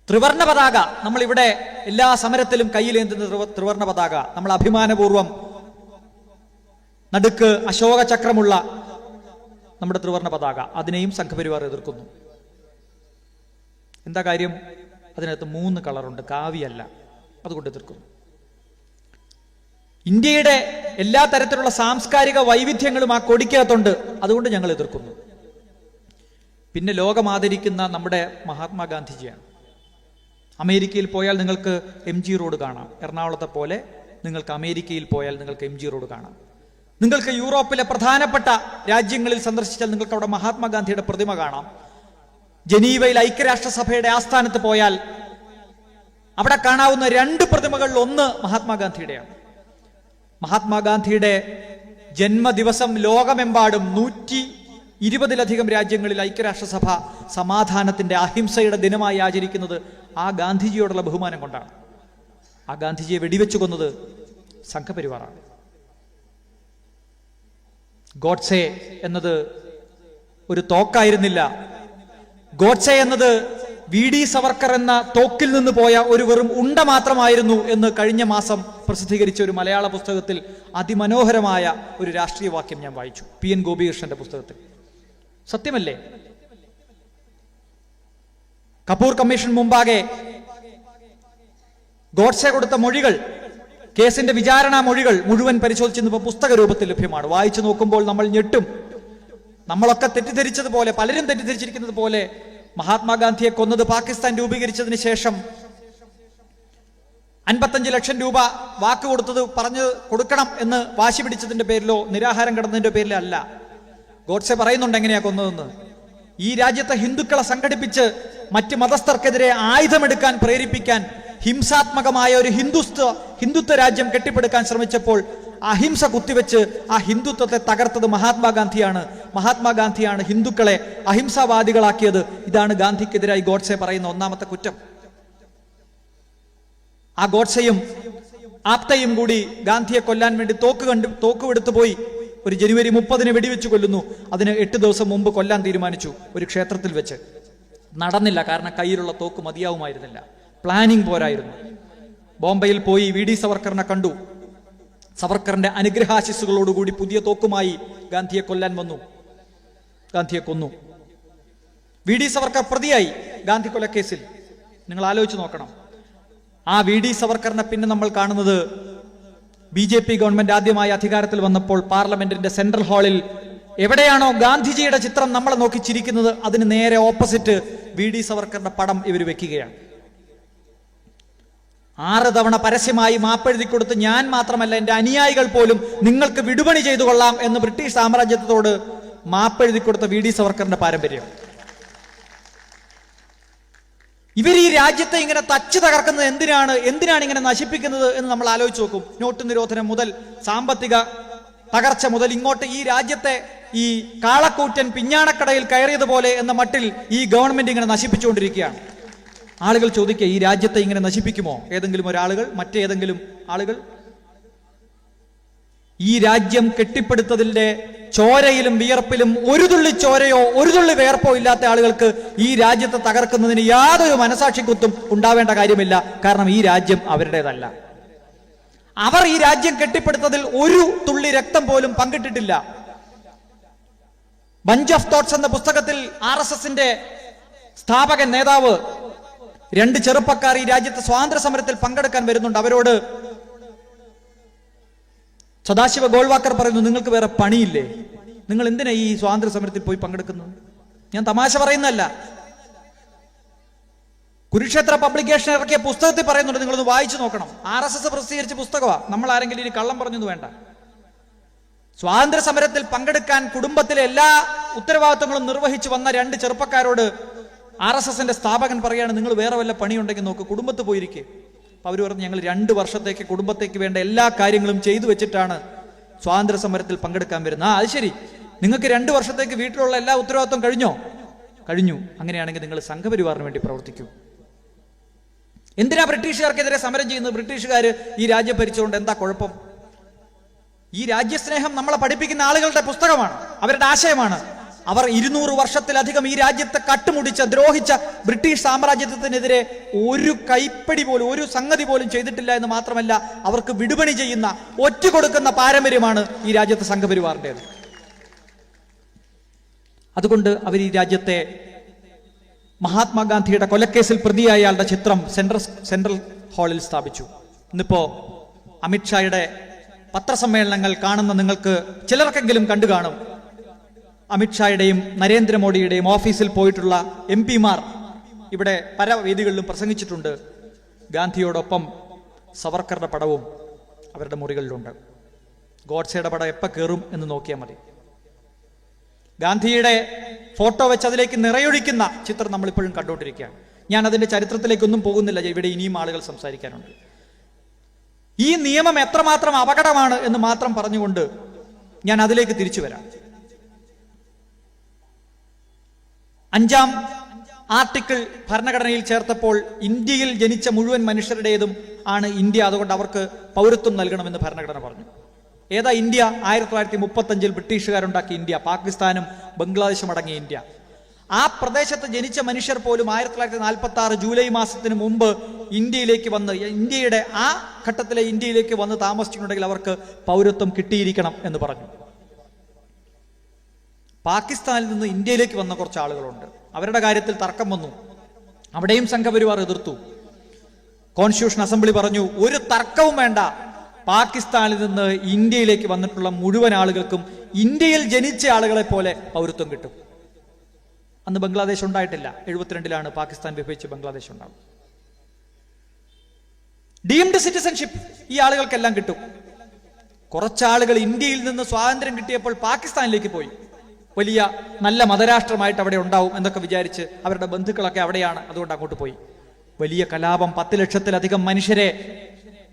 ത്രിവർണ്ണ പതാക നമ്മളിവിടെ എല്ലാ സമരത്തിലും കയ്യിലേന്തുന്ന ത്രിവർണ്ണ പതാക, നമ്മൾ അഭിമാനപൂർവം നടുക്ക് അശോക ചക്രമുള്ള നമ്മുടെ ത്രിവർണ്ണ പതാക, അതിനെയും സംഘപരിവാർ എതിർക്കുന്നു. എന്താ കാര്യം? അതിനകത്ത് 3 കളറുണ്ട്, കാവിയല്ല, അതുകൊണ്ട് എതിർക്കുന്നു. ഇന്ത്യയുടെ എല്ലാ തരത്തിലുള്ള സാംസ്കാരിക വൈവിധ്യങ്ങളും ആ കൊടിക്കകത്തുണ്ട്, അതുകൊണ്ട് ഞങ്ങൾ എതിർക്കുന്നു. പിന്നെ ലോകം ആദരിക്കുന്ന നമ്മുടെ മഹാത്മാഗാന്ധിജിയാണ്. അമേരിക്കയിൽ പോയാൽ നിങ്ങൾക്ക് MG റോഡ് കാണാം. എറണാകുളത്തെ പോലെ നിങ്ങൾക്ക് അമേരിക്കയിൽ പോയാൽ നിങ്ങൾക്ക് MG റോഡ് കാണാം. നിങ്ങൾക്ക് യൂറോപ്പിലെ പ്രധാനപ്പെട്ട രാജ്യങ്ങളിൽ സന്ദർശിച്ചാൽ നിങ്ങൾക്ക് അവിടെ മഹാത്മാഗാന്ധിയുടെ പ്രതിമ കാണാം. ജനീവയിൽ ഐക്യരാഷ്ട്രസഭയുടെ ആസ്ഥാനത്ത് പോയാൽ അവിടെ കാണാവുന്ന 2 പ്രതിമകളിൽ ഒന്ന് മഹാത്മാഗാന്ധിയുടെയാണ്. മഹാത്മാഗാന്ധിയുടെ ജന്മദിവസം ലോകമെമ്പാടും 120-ലധികം രാജ്യങ്ങളിൽ ഐക്യരാഷ്ട്രസഭ സമാധാനത്തിന്റെ അഹിംസയുടെ ദിനമായി ആചരിക്കുന്നത് ആ ഗാന്ധിജിയോടുള്ള ബഹുമാനം കൊണ്ടാണ്. ആ ഗാന്ധിജിയെ വെടിവെച്ചു കൊന്നത് സംഘപരിവാറാണ്. ഗോഡ്സെ എന്നത് ഒരു തോക്കായിരുന്നില്ല. ഗോഡ്സെ എന്നത് VD സവർക്കർ എന്ന തോക്കിൽ നിന്ന് പോയ ഒരു വെറും ഉണ്ട മാത്രമായിരുന്നു എന്ന് കഴിഞ്ഞ മാസം പ്രസിദ്ധീകരിച്ച ഒരു മലയാള പുസ്തകത്തിൽ അതിമനോഹരമായ ഒരു രാഷ്ട്രീയ വാക്യം ഞാൻ വായിച്ചു. PN ഗോപികൃഷ്ണന്റെ പുസ്തകത്തിൽ. സത്യമല്ലേ? കപൂർ കമ്മീഷൻ മുമ്പാകെ ഗോഡ്സെ കൊടുത്ത മൊഴികൾ, കേസിന്റെ വിചാരണ മൊഴികൾ മുഴുവൻ പരിശോധിച്ചിരുന്നപ്പോൾ പുസ്തക രൂപത്തിൽ ലഭ്യമാണ്. വായിച്ചു നോക്കുമ്പോൾ നമ്മൾ ഞെട്ടും. നമ്മളൊക്കെ തെറ്റിദ്ധരിച്ചതുപോലെ, പലരും തെറ്റിദ്ധരിച്ചിരിക്കുന്നത് പോലെ, മഹാത്മാഗാന്ധിയെ കൊന്നത് പാകിസ്ഥാൻ രൂപീകരിച്ചതിന് ശേഷം 55 ലക്ഷം രൂപ വാക്ക് കൊടുത്തത് പറഞ്ഞു കൊടുക്കണം എന്ന് വാശി പിടിച്ചതിന്റെ പേരിലോ നിരാഹാരം കിടന്നതിന്റെ പേരിലോ അല്ല. ഗോഡ്സെ പറയുന്നുണ്ട് എങ്ങനെയാ കൊന്നതെന്ന്. ഈ രാജ്യത്തെ ഹിന്ദുക്കളെ സംഘടിപ്പിച്ച് മറ്റ് മതസ്ഥർക്കെതിരെ ആയുധമെടുക്കാൻ പ്രേരിപ്പിക്കാൻ ഹിംസാത്മകമായ ഒരു ഹിന്ദുത്വ രാജ്യം കെട്ടിപ്പടുക്കാൻ ശ്രമിച്ചപ്പോൾ അഹിംസ കുത്തിവെച്ച് ആ ഹിന്ദുത്വത്തെ തകർത്തത് മഹാത്മാഗാന്ധിയാണ്. മഹാത്മാഗാന്ധിയാണ് ഹിന്ദുക്കളെ അഹിംസാവാദികളാക്കിയത്. ഇതാണ് ഗാന്ധിക്കെതിരായി ഗോഡ്സെ പറയുന്ന ഒന്നാമത്തെ കുറ്റം. ആ ഗോഡ്സെയും ആപ്തയും കൂടി ഗാന്ധിയെ കൊല്ലാൻ വേണ്ടി തോക്കുവെടുത്തു പോയി. ഒരു ജനുവരി 30-ന് വെടിവെച്ച് കൊല്ലുന്നു. അതിന് 8 ദിവസം മുമ്പ് കൊല്ലാൻ തീരുമാനിച്ചു ഒരു ക്ഷേത്രത്തിൽ വെച്ച്. നടന്നില്ല, കാരണം കയ്യിലുള്ള തോക്ക് മതിയാവുമായിരുന്നില്ല. പ്ലാനിങ് പോരായിരുന്നു. ബോംബെയിൽ പോയി VD സവർക്കറിനെ കണ്ടു. സവർക്കറിന്റെ അനുഗ്രഹാശിസുകളോടുകൂടി പുതിയ തോക്കുമായി ഗാന്ധിയെ കൊല്ലാൻ വന്നു. ഗാന്ധിയെ കൊന്നു. VD സവർക്കർ പ്രതിയായി ഗാന്ധി കൊലക്കേസിൽ. നിങ്ങൾ ആലോചിച്ച് നോക്കണം. ആ VD സവർക്കറിനെ പിന്നെ നമ്മൾ കാണുന്നത് BJP ഗവൺമെന്റ് ആദ്യമായി അധികാരത്തിൽ വന്നപ്പോൾ പാർലമെന്റിന്റെ സെൻട്രൽ ഹാളിൽ എവിടെയാണോ ഗാന്ധിജിയുടെ ചിത്രം നമ്മളെ നോക്കി ചിരിക്കുന്നത് അതിന് നേരെ ഓപ്പോസിറ്റ് VD സവർക്കറിന്റെ പടം ഇവർ വെക്കുകയാണ്. 6 തവണ പരസ്യമായി മാപ്പെഴുതി കൊടുത്ത് ഞാൻ മാത്രമല്ല എൻ്റെ അനുയായികൾ പോലും നിങ്ങൾക്ക് വിടുപണി ചെയ്തു കൊള്ളാം എന്ന് ബ്രിട്ടീഷ് സാമ്രാജ്യത്തോട് മാപ്പെഴുതി കൊടുത്ത VD സവർക്കറിന്റെ പാരമ്പര്യം. ഇവർ ഈ രാജ്യത്തെ ഇങ്ങനെ തച്ചു തകർക്കുന്നത് എന്തിനാണ് ഇങ്ങനെ നശിപ്പിക്കുന്നത് എന്ന് നമ്മൾ ആലോചിച്ച് നോക്കും. നോട്ട് നിരോധനം മുതൽ സാമ്പത്തിക തകർച്ച മുതൽ ഇങ്ങോട്ട് ഈ രാജ്യത്തെ ഈ കാളക്കൂറ്റൻ പിഞ്ഞാണക്കടയിൽ കയറിയതുപോലെ എന്ന മട്ടിൽ ഈ ഗവൺമെന്റ് ഇങ്ങനെ നശിപ്പിച്ചുകൊണ്ടിരിക്കുകയാണ്. ആളുകൾ ചോദിക്കുക, ഈ രാജ്യത്തെ ഇങ്ങനെ നശിപ്പിക്കുമോ ഏതെങ്കിലും ഒരാളുകൾ, മറ്റേതെങ്കിലും ആളുകൾ? ഈ രാജ്യം കെട്ടിപ്പടുത്തതിന്റെ ചോരയിലും വിയർപ്പിലും ഒരു തുള്ളി ചോരയോ ഒരു തുള്ളി വിയർപ്പോ ഇല്ലാത്ത ആളുകൾക്ക് ഈ രാജ്യത്തെ തകർക്കുന്നതിന് യാതൊരു മനസാക്ഷിക്കുത്തും ഉണ്ടാവേണ്ട കാര്യമില്ല. കാരണം ഈ രാജ്യം അവരുടേതല്ല. അവർ ഈ രാജ്യം കെട്ടിപ്പടുത്തതിൽ ഒരു തുള്ളി രക്തം പോലും പങ്കിട്ടിട്ടില്ല. ബഞ്ച് ഓഫ് തോട്ട്സ് എന്ന പുസ്തകത്തിൽ RSSന്റെ സ്ഥാപകൻ നേതാവ് 2 ചെറുപ്പക്കാർ ഈ രാജ്യത്തെ സ്വാതന്ത്ര്യ സമരത്തിൽ പങ്കെടുക്കാൻ വരുന്നുണ്ട്. അവരോട് സദാശിവ ഗോൾവാക്കർ പറയുന്നു, നിങ്ങൾക്ക് വേറെ പണിയില്ലേ? നിങ്ങൾ എന്തിനാ ഈ സ്വാതന്ത്ര്യ സമരത്തിൽ പോയി പങ്കെടുക്കുന്നത്? ഞാൻ തമാശ പറയുന്നതല്ല. കുരുക്ഷേത്ര പബ്ലിക്കേഷൻ ഇറക്കിയ പുസ്തകത്തിൽ പറയുന്നുണ്ട്, നിങ്ങളൊന്ന് വായിച്ചു നോക്കണം. RSS പ്രസിദ്ധീകരിച്ച പുസ്തകമാണ്. നമ്മൾ ആരെങ്കിലും ഇനി കള്ളം പറഞ്ഞത് വേണ്ട. സ്വാതന്ത്ര്യ സമരത്തിൽ പങ്കെടുക്കാൻ കുടുംബത്തിലെ എല്ലാ ഉത്തരവാദിത്വങ്ങളും നിർവഹിച്ചു വന്ന 2 ചെറുപ്പക്കാരോട് RSSന്റെ സ്ഥാപകൻ പറയാണ്, നിങ്ങൾ വേറെ വല്ല പണിയുണ്ടെങ്കിൽ നോക്ക്, കുടുംബത്ത് പോയിരിക്കെ. അപ്പൊ അവർ പറഞ്ഞു, ഞങ്ങൾ 2 വർഷത്തേക്ക് കുടുംബത്തേക്ക് വേണ്ട എല്ലാ കാര്യങ്ങളും ചെയ്തു വെച്ചിട്ടാണ് സ്വാതന്ത്ര്യ സമരത്തിൽ പങ്കെടുക്കാൻ വരുന്നത്. അത് ശരി, നിങ്ങൾക്ക് 2 വർഷത്തേക്ക് വീട്ടിലുള്ള എല്ലാ ഉത്തരവാദിത്വം കഴിഞ്ഞു. അങ്ങനെയാണെങ്കിൽ നിങ്ങൾ സംഘപരിവാറിന് വേണ്ടി പ്രവർത്തിക്കൂ. എന്തിനാ ബ്രിട്ടീഷുകാർക്കെതിരെ സമരം ചെയ്യുന്നത്? ബ്രിട്ടീഷുകാർ ഈ രാജ്യം ഭരിച്ചുകൊണ്ട് എന്താ കുഴപ്പം? ഈ രാജ്യസ്നേഹം നമ്മളെ പഠിപ്പിക്കുന്ന ആളുകളുടെ പുസ്തകമാണ്, അവരുടെ ആശയമാണ്. അവർ 200 വർഷത്തിലധികം ഈ രാജ്യത്തെ കട്ടുമുടിച്ച ദ്രോഹിച്ച ബ്രിട്ടീഷ് സാമ്രാജ്യത്തിനെതിരെ ഒരു കൈപ്പടി പോലും, ഒരു സംഗതി പോലും ചെയ്തിട്ടില്ല എന്ന് മാത്രമല്ല, അവർക്ക് വിടുപണി ചെയ്യുന്ന, ഒറ്റുകൊടുക്കുന്ന പാരമ്പര്യമാണ് ഈ രാജ്യത്തെ സംഘപരിവാറിൻ്റെത്. അതുകൊണ്ട് അവർ ഈ രാജ്യത്തെ മഹാത്മാഗാന്ധിയുടെ കൊലക്കേസിൽ പ്രതിയായ ആളുടെ ചിത്രം സെൻട്രൽ ഹാളിൽ സ്ഥാപിച്ചു. ഇന്നിപ്പോ അമിത്ഷായുടെ പത്രസമ്മേളനങ്ങൾ കാണുന്ന നിങ്ങൾക്ക് ചിലർക്കെങ്കിലും കണ്ടു കാണും. അമിത്ഷായുടെയും നരേന്ദ്രമോദിയുടെയും ഓഫീസിൽ പോയിട്ടുള്ള MP-മാർ ഇവിടെ പല വേദികളിലും പ്രസംഗിച്ചിട്ടുണ്ട്. ഗാന്ധിയോടൊപ്പം സവർക്കറുടെ പടവും അവരുടെ മുറികളിലുണ്ട്. ഗോഡ്സെയുടെ പടം എപ്പോൾ കയറും എന്ന് നോക്കിയാൽ മതി. ഗാന്ധിയുടെ ഫോട്ടോ വെച്ച് അതിലേക്ക് നിറയൊഴിക്കുന്ന ചിത്രം നമ്മളിപ്പോഴും കണ്ടുകൊണ്ടിരിക്കുകയാണ്. ഞാൻ അതിന്റെ ചരിത്രത്തിലേക്കൊന്നും പോകുന്നില്ല, ഇവിടെ ഇനിയും ആളുകൾ സംസാരിക്കാനുണ്ട്. ഈ നിയമം എത്രമാത്രം അപകടമാണ് എന്ന് മാത്രം പറഞ്ഞുകൊണ്ട് ഞാൻ അതിലേക്ക് തിരിച്ചു വരാം. 5-ാം ആർട്ടിക്കിൾ ഭരണഘടനയിൽ ചേർത്തപ്പോൾ ഇന്ത്യയിൽ ജനിച്ച മുഴുവൻ മനുഷ്യരുടേതും ആണ് ഇന്ത്യ, അതുകൊണ്ട് അവർക്ക് പൗരത്വം നൽകണമെന്ന് ഭരണഘടന പറഞ്ഞു. ഏതാ ഇന്ത്യ? 1935 ബ്രിട്ടീഷുകാരുണ്ടാക്കിയ ഇന്ത്യ, പാകിസ്ഥാനും ബംഗ്ലാദേശും അടങ്ങിയ ഇന്ത്യ. ആ പ്രദേശത്ത് ജനിച്ച മനുഷ്യർ പോലും 1946 ജൂലൈ മാസത്തിന് മുമ്പ് ഇന്ത്യയിലേക്ക് വന്ന്, ഇന്ത്യയുടെ ആ ഘട്ടത്തിലെ ഇന്ത്യയിലേക്ക് വന്ന് താമസിച്ചിട്ടുണ്ടെങ്കിൽ അവർക്ക് പൗരത്വം കിട്ടിയിരിക്കണം എന്ന് പറഞ്ഞു. പാകിസ്ഥാനിൽ നിന്ന് ഇന്ത്യയിലേക്ക് വന്ന കുറച്ച് ആളുകളുണ്ട്. അവരുടെ കാര്യത്തിൽ തർക്കം വന്നു. അവിടെയും സംഘപരിവാർ എതിർത്തു. കോൺസ്റ്റിറ്റ്യൂഷൻ അസംബ്ലി പറഞ്ഞു, ഒരു തർക്കവും വേണ്ട, പാകിസ്ഥാനിൽ നിന്ന് ഇന്ത്യയിലേക്ക് വന്നിട്ടുള്ള മുഴുവൻ ആളുകൾക്കും ഇന്ത്യയിൽ ജനിച്ച ആളുകളെ പോലെ പൗരത്വം കിട്ടും. അന്ന് ബംഗ്ലാദേശ് ഉണ്ടായിട്ടില്ല. 72-ലാണ് പാകിസ്ഥാൻ വിഭജിച്ച് ബംഗ്ലാദേശ് ഉണ്ടാവും. ഡീംഡ് സിറ്റിസൺഷിപ്പ് ഈ ആളുകൾക്കെല്ലാം കിട്ടും. കുറച്ചാളുകൾ ഇന്ത്യയിൽ നിന്ന് സ്വാതന്ത്ര്യം കിട്ടിയപ്പോൾ പാകിസ്ഥാനിലേക്ക് പോയി. വലിയ നല്ല മതരാഷ്ട്രമായിട്ട് അവിടെ ഉണ്ടാവും എന്നൊക്കെ വിചാരിച്ച് അവരുടെ ബന്ധുക്കളൊക്കെ അവിടെയാണ്, അതുകൊണ്ട് അങ്ങോട്ട് പോയി. വലിയ കലാപം, 10 ലക്ഷത്തിലധികം മനുഷ്യരെ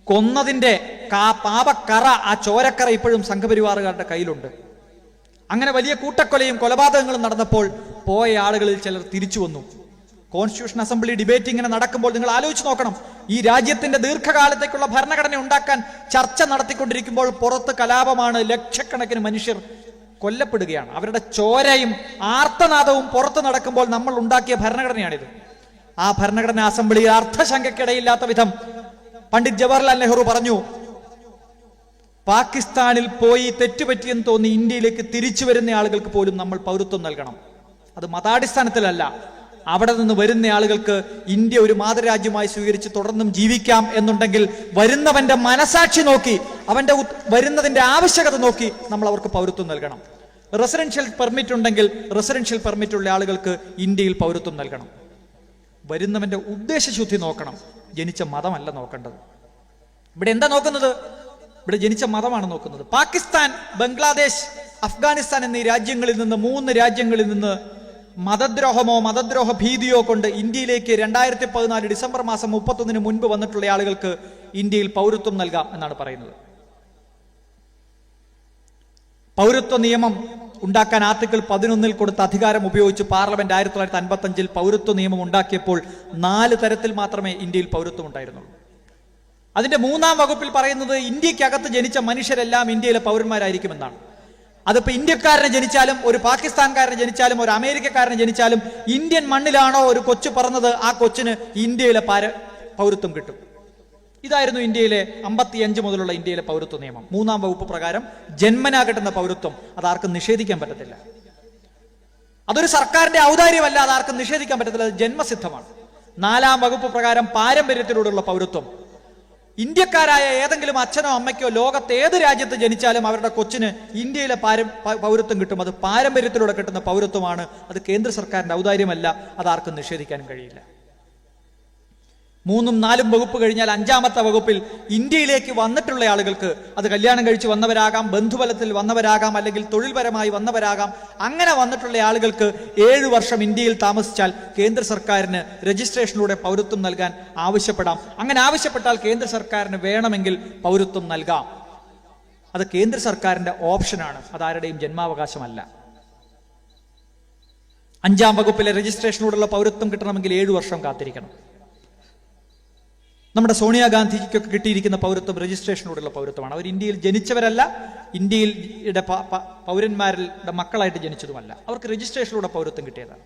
കൊന്നതിന്റെ പാപക്കറ, ആ ചോരക്കറ ഇപ്പോഴും സംഘപരിവാറുകാരുടെ കയ്യിലുണ്ട്. അങ്ങനെ വലിയ കൂട്ടക്കൊലയും കൊലപാതകങ്ങളും നടന്നപ്പോൾ പോയ ആളുകളിൽ ചിലർ തിരിച്ചു വന്നു. കോൺസ്റ്റിറ്റ്യൂഷൻ അസംബ്ലി ഡിബേറ്റ് ഇങ്ങനെ നടക്കുമ്പോൾ നിങ്ങൾ ആലോചിച്ച് നോക്കണം, ഈ രാജ്യത്തിന്റെ ദീർഘകാലത്തേക്കുള്ള ഭരണഘടന ഉണ്ടാക്കാൻ ചർച്ച നടത്തിക്കൊണ്ടിരിക്കുമ്പോൾ പുറത്ത് കലാപമാണ്, ലക്ഷക്കണക്കിന് മനുഷ്യർ കൊല്ലപ്പെടുകയാണ്. അവരുടെ ചോരയും ആർത്തനാദവും പുറത്ത് നടക്കുമ്പോൾ നമ്മൾ ഉണ്ടാക്കിയ ഭരണഘടനയാണിത്. ആ ഭരണഘടനാ അസംബ്ലിയിൽ അർത്ഥശങ്കയ്ക്കിടയില്ലാത്ത വിധം പണ്ഡിറ്റ് ജവഹർലാൽ നെഹ്റു പറഞ്ഞു, പാകിസ്ഥാനിൽ പോയി തെറ്റുപറ്റിയെന്ന് തോന്നി ഇന്ത്യയിലേക്ക് തിരിച്ചു വരുന്ന ആളുകൾക്ക് പോലും നമ്മൾ പൗരത്വം നൽകണം. അത് മതാടിസ്ഥാനത്തിലല്ല, അവിടെ നിന്ന് വരുന്ന ആളുകൾക്ക് ഇന്ത്യ ഒരു മാതൃരാജ്യമായി സ്വീകരിച്ച് തുടർന്നും ജീവിക്കാം എന്നുണ്ടെങ്കിൽ വരുന്നവന്റെ മനസാക്ഷി നോക്കി, അവന്റെ വരുന്നതിന്റെ ആവശ്യകത നോക്കി നമ്മൾ അവർക്ക് പൗരത്വം നൽകണം. റെസിഡൻഷ്യൽ പെർമിറ്റ് ഉണ്ടെങ്കിൽ റെസിഡൻഷ്യൽ പെർമിറ്റ് ഉള്ള ആളുകൾക്ക് ഇന്ത്യയിൽ പൗരത്വം നൽകണം. വരുന്നവന്റെ ഉദ്ദേശശുദ്ധി നോക്കണം, ജനിച്ച മതമല്ല നോക്കേണ്ടത്. ഇവിടെ എന്താ നോക്കുന്നത്? ഇവിടെ ജനിച്ച മതമാണ് നോക്കുന്നത്. പാകിസ്ഥാൻ, ബംഗ്ലാദേശ്, അഫ്ഗാനിസ്ഥാൻ എന്നീ രാജ്യങ്ങളിൽ നിന്ന്, 3 രാജ്യങ്ങളിൽ നിന്ന് മതദ്രോഹമോ മതദ്രോഹ ഭീതിയോ കൊണ്ട് ഇന്ത്യയിലേക്ക് 2014 ഡിസംബർ മാസം 31 മുൻപ് വന്നിട്ടുള്ള ആളുകൾക്ക് ഇന്ത്യയിൽ പൗരത്വം നൽകാം എന്നാണ് പറയുന്നത്. പൗരത്വ നിയമം ഉണ്ടാക്കാൻ ആർട്ടിക്കിൾ 11 കൊടുത്ത അധികാരം ഉപയോഗിച്ച് പാർലമെന്റ് 1955 പൗരത്വ നിയമം ഉണ്ടാക്കിയപ്പോൾ 4 തരത്തിൽ മാത്രമേ ഇന്ത്യയിൽ പൗരത്വം ഉണ്ടായിരുന്നുള്ളൂ. അതിന്റെ 3-ാം വകുപ്പിൽ പറയുന്നത് ഇന്ത്യക്കകത്ത് ജനിച്ച മനുഷ്യരെല്ലാം ഇന്ത്യയിലെ പൗരന്മാരായിരിക്കുമെന്നാണ്. അതിപ്പോ ഇന്ത്യക്കാരനെ ജനിച്ചാലും, ഒരു പാകിസ്ഥാൻകാരനെ ജനിച്ചാലും, ഒരു അമേരിക്കക്കാരനെ ജനിച്ചാലും, ഇന്ത്യൻ മണ്ണിലാണോ ഒരു കൊച്ചു പറഞ്ഞത്, ആ കൊച്ചിന് ഇന്ത്യയിലെ പൗരത്വം കിട്ടും. ഇതായിരുന്നു ഇന്ത്യയിലെ 55 മുതലുള്ള ഇന്ത്യയിലെ പൗരത്വ നിയമം. 3-ാം വകുപ്പ് പ്രകാരം ജന്മനാ കിട്ടുന്ന പൗരത്വം അതാർക്കും നിഷേധിക്കാൻ പറ്റത്തില്ല. അതൊരു സർക്കാരിന്റെ ഔദാര്യമല്ല, അതാർക്കും നിഷേധിക്കാൻ പറ്റത്തില്ല, അത് ജന്മസിദ്ധമാണ്. 4-ാം വകുപ്പ് പ്രകാരം പാരമ്പര്യത്തിലൂടെയുള്ള പൗരത്വം, ഇന്ത്യക്കാരായ ഏതെങ്കിലും അച്ഛനോ അമ്മയ്ക്കോ ലോകത്ത് ഏത് രാജ്യത്ത് ജനിച്ചാലും അവരുടെ കൊച്ചിന് ഇന്ത്യയിലെ പൗരത്വം കിട്ടും. അത് പാരമ്പര്യത്തിലൂടെ കിട്ടുന്ന പൗരത്വമാണ്. അത് കേന്ദ്ര സർക്കാരിന്റെ ഔദാര്യമല്ല, അതാർക്കും നിഷേധിക്കാനും കഴിയില്ല. 3ഉം 4ഉം വകുപ്പ് കഴിഞ്ഞാൽ 5-ാമത്തെ വകുപ്പിൽ ഇന്ത്യയിലേക്ക് വന്നിട്ടുള്ള ആളുകൾക്ക്, അത് കല്യാണം കഴിച്ച് വന്നവരാകാം, ബന്ധുബലത്തിൽ വന്നവരാകാം, അല്ലെങ്കിൽ തൊഴിൽപരമായി വന്നവരാകാം, അങ്ങനെ വന്നിട്ടുള്ള ആളുകൾക്ക് 7 വർഷം ഇന്ത്യയിൽ താമസിച്ചാൽ കേന്ദ്ര സർക്കാരിന് രജിസ്ട്രേഷനിലൂടെ പൗരത്വം നൽകാൻ ആവശ്യപ്പെടാം. അങ്ങനെ ആവശ്യപ്പെട്ടാൽ കേന്ദ്ര സർക്കാരിന് വേണമെങ്കിൽ പൗരത്വം നൽകാം. അത് കേന്ദ്ര സർക്കാരിന്റെ ഓപ്ഷനാണ്, അതാരുടെയും ജന്മാവകാശമല്ല. 5-ാം വകുപ്പിലെ രജിസ്ട്രേഷനിലൂടെയുള്ള പൗരത്വം കിട്ടണമെങ്കിൽ 7 വർഷം കാത്തിരിക്കണം. നമ്മുടെ സോണിയാഗാന്ധിക്കൊക്കെ കിട്ടിയിരിക്കുന്ന പൗരത്വം രജിസ്ട്രേഷനോടുള്ള പൗരത്വമാണ്. അവർ ഇന്ത്യയിൽ ജനിച്ചവരല്ല, ഇന്ത്യയുടെ പൗരന്മാരുടെ മക്കളായിട്ട് ജനിച്ചതുമല്ല. അവർക്ക് രജിസ്ട്രേഷനിലൂടെ പൗരത്വം കിട്ടിയതാണ്.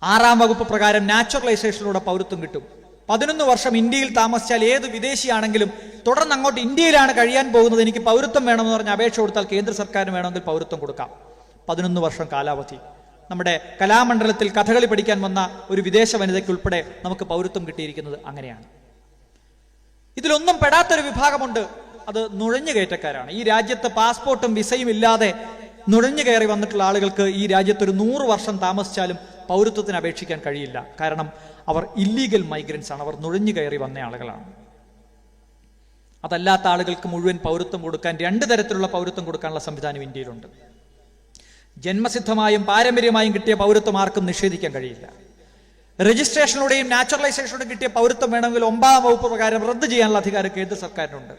6-ാം വകുപ്പ് പ്രകാരം നാച്ചുറലൈസേഷനിലൂടെ പൗരത്വം കിട്ടും. 11 വർഷം ഇന്ത്യയിൽ താമസിച്ചാൽ ഏത് വിദേശിയാണെങ്കിലും തുടർന്ന് അങ്ങോട്ട് ഇന്ത്യയിലാണ് കഴിയാൻ പോകുന്നത്, എനിക്ക് പൗരത്വം വേണമെന്ന് പറഞ്ഞ് അപേക്ഷ കൊടുത്താൽ കേന്ദ്ര സർക്കാരിന് വേണമെങ്കിൽ പൗരത്വം കൊടുക്കാം. 11 വർഷം കാലാവധി. നമ്മുടെ കലാമണ്ഡലത്തിൽ കഥകളി പഠിക്കാൻ വന്ന ഒരു വിദേശ വനിതയ്ക്ക് ഉൾപ്പെടെ നമുക്ക് പൗരത്വം കിട്ടിയിരിക്കുന്നത് അങ്ങനെയാണ്. ഇതിലൊന്നും പെടാത്തൊരു വിഭാഗമുണ്ട്, അത് നുഴഞ്ഞുകയറ്റക്കാരാണ്. ഈ രാജ്യത്ത് പാസ്പോർട്ടും വിസയും ഇല്ലാതെ നുഴഞ്ഞു കയറി വന്നിട്ടുള്ള ആളുകൾക്ക് ഈ രാജ്യത്ത് ഒരു 100 വർഷം താമസിച്ചാലും പൗരത്വത്തിന് അപേക്ഷിക്കാൻ കഴിയില്ല. കാരണം അവർ ഇല്ലീഗൽ മൈഗ്രൻസ് ആണ്, അവർ നുഴഞ്ഞു കയറി വന്ന ആളുകളാണ്. അതല്ലാത്ത ആളുകൾക്ക് മുഴുവൻ പൗരത്വം കൊടുക്കാൻ 2 തരത്തിലുള്ള പൗരത്വം കൊടുക്കാനുള്ള സംവിധാനം ഇന്ത്യയിലുണ്ട്. ജന്മസിദ്ധമായും പാരമ്പര്യമായും കിട്ടിയ പൗരത്വം ആർക്കും നിഷേധിക്കാൻ കഴിയില്ല. രജിസ്ട്രേഷനിലൂടെയും നാച്ചുറലൈസേഷനിലൂടെയും കിട്ടിയ പൗരത്വം വേണമെങ്കിൽ 9-ാം വകുപ്പ് പ്രകാരം റദ്ദ് ചെയ്യാനുള്ള അധികാരം കേന്ദ്ര സർക്കാരിനുണ്ട്.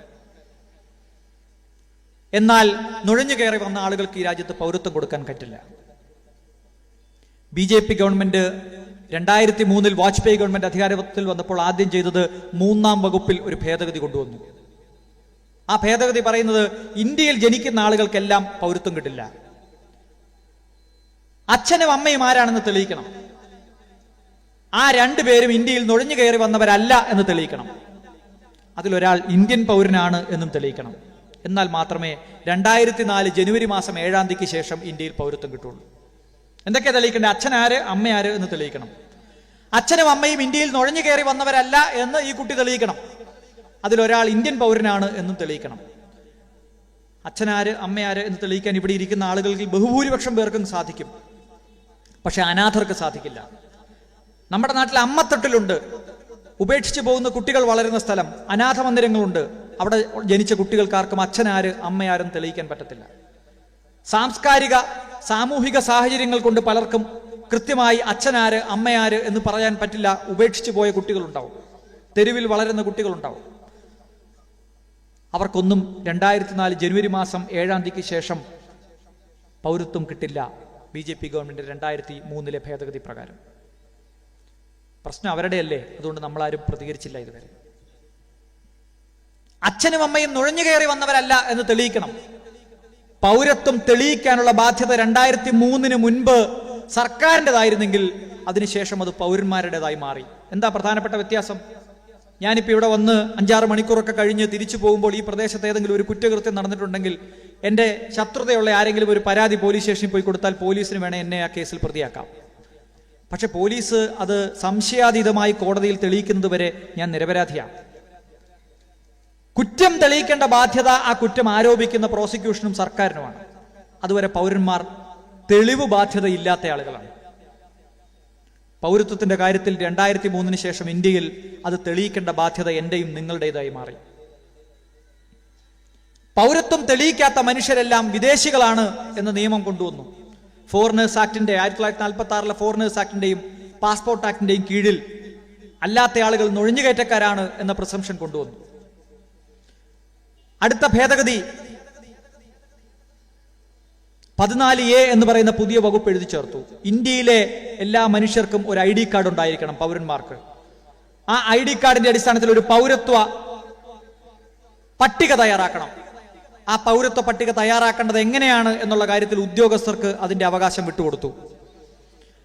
എന്നാൽ നുഴഞ്ഞു കയറി വന്ന ആളുകൾക്ക് ഈ രാജ്യത്ത് പൗരത്വം കൊടുക്കാൻ പറ്റില്ല. BJP ഗവൺമെന്റ് 2003 വാജ്പേയി ഗവൺമെന്റ് അധികാരത്തിൽ വന്നപ്പോൾ ആദ്യം ചെയ്തത് 3-ാം വകുപ്പിൽ ഒരു ഭേദഗതി കൊണ്ടുവന്നു. ആ ഭേദഗതി പറയുന്നത് ഇന്ത്യയിൽ ജനിക്കുന്ന ആളുകൾക്കെല്ലാം പൗരത്വം കിട്ടില്ല. അച്ഛനും അമ്മയും ആരാണെന്ന് തെളിയിക്കണം. ആ 2 പേരും ഇന്ത്യയിൽ നുഴഞ്ഞു കയറി വന്നവരല്ല എന്ന് തെളിയിക്കണം. അതിലൊരാൾ ഇന്ത്യൻ പൗരനാണ് എന്നും തെളിയിക്കണം. എന്നാൽ മാത്രമേ 2004 ജനുവരി മാസം 7-ാം തീയതിക്ക് ശേഷം ഇന്ത്യയിൽ പൗരത്വം കിട്ടുള്ളൂ. എന്തൊക്കെയാ തെളിയിക്കേണ്ടത്? അച്ഛനാര് അമ്മയാര് എന്ന് തെളിയിക്കണം. അച്ഛനും അമ്മയും ഇന്ത്യയിൽ നുഴഞ്ഞു കയറി വന്നവരല്ല എന്ന് ഈ കുട്ടി തെളിയിക്കണം. അതിലൊരാൾ ഇന്ത്യൻ പൗരനാണ് എന്നും തെളിയിക്കണം. അച്ഛനാര് അമ്മയാര് എന്ന് തെളിയിക്കാൻ ഇവിടെ ഇരിക്കുന്ന ആളുകൾക്ക് ബഹുഭൂരിപക്ഷം പേർക്കും സാധിക്കും, പക്ഷെ അനാഥർക്ക് സാധിക്കില്ല. നമ്മുടെ നാട്ടിൽ അമ്മത്തൊട്ടിലുണ്ട്, ഉപേക്ഷിച്ചു പോകുന്ന കുട്ടികൾ വളരുന്ന സ്ഥലം, അനാഥ മന്ദിരങ്ങളുണ്ട്. അവിടെ ജനിച്ച കുട്ടികൾക്കാർക്കും അച്ഛനാര് അമ്മയാരും തെളിയിക്കാൻ പറ്റത്തില്ല. സാംസ്കാരിക സാമൂഹിക സാഹചര്യങ്ങൾ കൊണ്ട് പലർക്കും കൃത്യമായി അച്ഛനാര് അമ്മയാര് എന്ന് പറയാൻ പറ്റില്ല. ഉപേക്ഷിച്ചു പോയ കുട്ടികളുണ്ടാവും, തെരുവിൽ വളരുന്ന കുട്ടികളുണ്ടാവും. അവർക്കൊന്നും 2004 ജനുവരി മാസം 7-ാം തീയതിക്ക് ശേഷം പൗരത്വം കിട്ടില്ല. BJP ഗവൺമെന്റ് 2003 ഭേദഗതി പ്രകാരം. പ്രശ്നം അവരുടെയല്ലേ, അതുകൊണ്ട് നമ്മളാരും പ്രതികരിച്ചില്ല ഇതുവരെ. അച്ഛനും അമ്മയും നുഴഞ്ഞു കയറി വന്നവരല്ല എന്ന് തെളിയിക്കണം. പൗരത്വം തെളിയിക്കാനുള്ള ബാധ്യത 2003 മുൻപ് സർക്കാരിൻ്റെതായിരുന്നെങ്കിൽ അതിനുശേഷം അത് പൗരന്മാരുടേതായി മാറി. എന്താ പ്രധാനപ്പെട്ട വ്യത്യാസം? ഞാനിപ്പോൾ ഇവിടെ വന്ന് 5-6 മണിക്കൂറൊക്കെ കഴിഞ്ഞ് തിരിച്ചു പോകുമ്പോൾ ഈ പ്രദേശത്ത് ഏതെങ്കിലും ഒരു കുറ്റകൃത്യം നടന്നിട്ടുണ്ടെങ്കിൽ എൻ്റെ ശത്രുതയുള്ള ആരെങ്കിലും ഒരു പരാതി പോലീസ് സ്റ്റേഷനിൽ പോയി കൊടുത്താൽ പോലീസിന് വേണേൽ എന്നെ ആ കേസിൽ പ്രതിയാക്കാം. പക്ഷെ പോലീസ് അത് സംശയാതീതമായി കോടതിയിൽ തെളിയിക്കുന്നത് വരെ ഞാൻ നിരപരാധിയാണ്. കുറ്റം തെളിയിക്കേണ്ട ബാധ്യത ആ കുറ്റം ആരോപിക്കുന്ന പ്രോസിക്യൂഷനും സർക്കാരിനുമാണ്. അതുവരെ പൗരന്മാർ തെളിവ് ബാധ്യത ഇല്ലാത്ത ആളുകളാണ്. പൗരത്വത്തിന്റെ കാര്യത്തിൽ 2003 ശേഷം ഇന്ത്യയിൽ അത് തെളിയിക്കേണ്ട ബാധ്യത എന്റെയും നിങ്ങളുടേതായി മാറി. പൗരത്വം തെളിയിക്കാത്ത മനുഷ്യരെല്ലാം വിദേശികളാണ് എന്ന നിയമം കൊണ്ടുവന്നു. ഫോറിനേഴ്സ് ആക്ടിന്റെ 1946 ഫോറിനേഴ്സ് ആക്ടിന്റെയും പാസ്പോർട്ട് ആക്ടിന്റെയും കീഴിൽ അല്ലാത്ത ആളുകൾ നുഴഞ്ഞുകയറ്റക്കാരാണ് എന്ന പ്രിസംഷൻ കൊണ്ടുവന്നു. അടുത്ത ഭേദഗതി 14A എന്ന് പറയുന്ന പുതിയ വകുപ്പ് എഴുതി ചേർത്തു. ഇന്ത്യയിലെ എല്ലാ മനുഷ്യർക്കും ഒരു ID കാർഡ് ഉണ്ടായിരിക്കണം പൗരന്മാർക്ക്. ആ ID കാർഡിന്റെ അടിസ്ഥാനത്തിൽ ഒരു പൗരത്വ പട്ടിക തയ്യാറാക്കണം. ആ പൗരത്വ പട്ടിക തയ്യാറാക്കേണ്ടത് എങ്ങനെയാണ് എന്നുള്ള കാര്യത്തിൽ ഉദ്യോഗസ്ഥർക്ക് അതിന്റെ അവകാശം വിട്ടുകൊടുത്തു.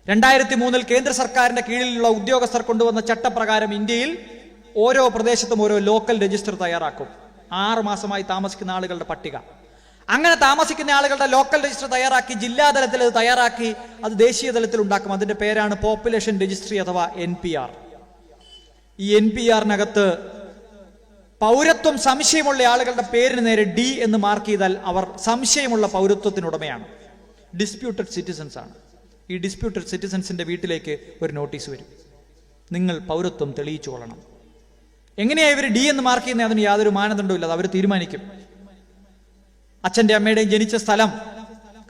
2003 കേന്ദ്ര സർക്കാരിന്റെ കീഴിലുള്ള ഉദ്യോഗസ്ഥർ കൊണ്ടുവന്ന ചട്ടപ്രകാരം ഇന്ത്യയിൽ ഓരോ പ്രദേശത്തും ഓരോ ലോക്കൽ രജിസ്റ്റർ തയ്യാറാക്കും. 6 മാസമായി താമസിക്കുന്ന ആളുകളുടെ പട്ടിക. അങ്ങനെ താമസിക്കുന്ന ആളുകളുടെ ലോക്കൽ രജിസ്റ്റർ തയ്യാറാക്കി ജില്ലാതലത്തിൽ അത് തയ്യാറാക്കി അത് ദേശീയ തലത്തിൽ ഉണ്ടാക്കും. അതിന്റെ പേരാണ് പോപ്പുലേഷൻ രജിസ്ട്രി അഥവാ NPR. ഈ NPRനകത്ത് പൗരത്വം സംശയമുള്ള ആളുകളുടെ പേരിന് നേരെ D എന്ന് മാർക്ക് ചെയ്താൽ അവർ സംശയമുള്ള പൗരത്വത്തിനുടമയാണ്, ഡിസ്പ്യൂട്ടഡ് സിറ്റിസൺസ് ആണ്. ഈ ഡിസ്പ്യൂട്ടഡ് സിറ്റിസൺസിന്റെ വീട്ടിലേക്ക് ഒരു നോട്ടീസ് വരും, നിങ്ങൾ പൗരത്വം തെളിയിച്ചു കൊള്ളണം. എങ്ങനെയാ ഇവർ D എന്ന് മാർക്ക് ചെയ്യുന്നത്? അതിന് യാതൊരു മാനദണ്ഡവും ഇല്ല, അത് അവർ തീരുമാനിക്കും. അച്ഛൻ്റെ അമ്മയുടെയും ജനിച്ച സ്ഥലം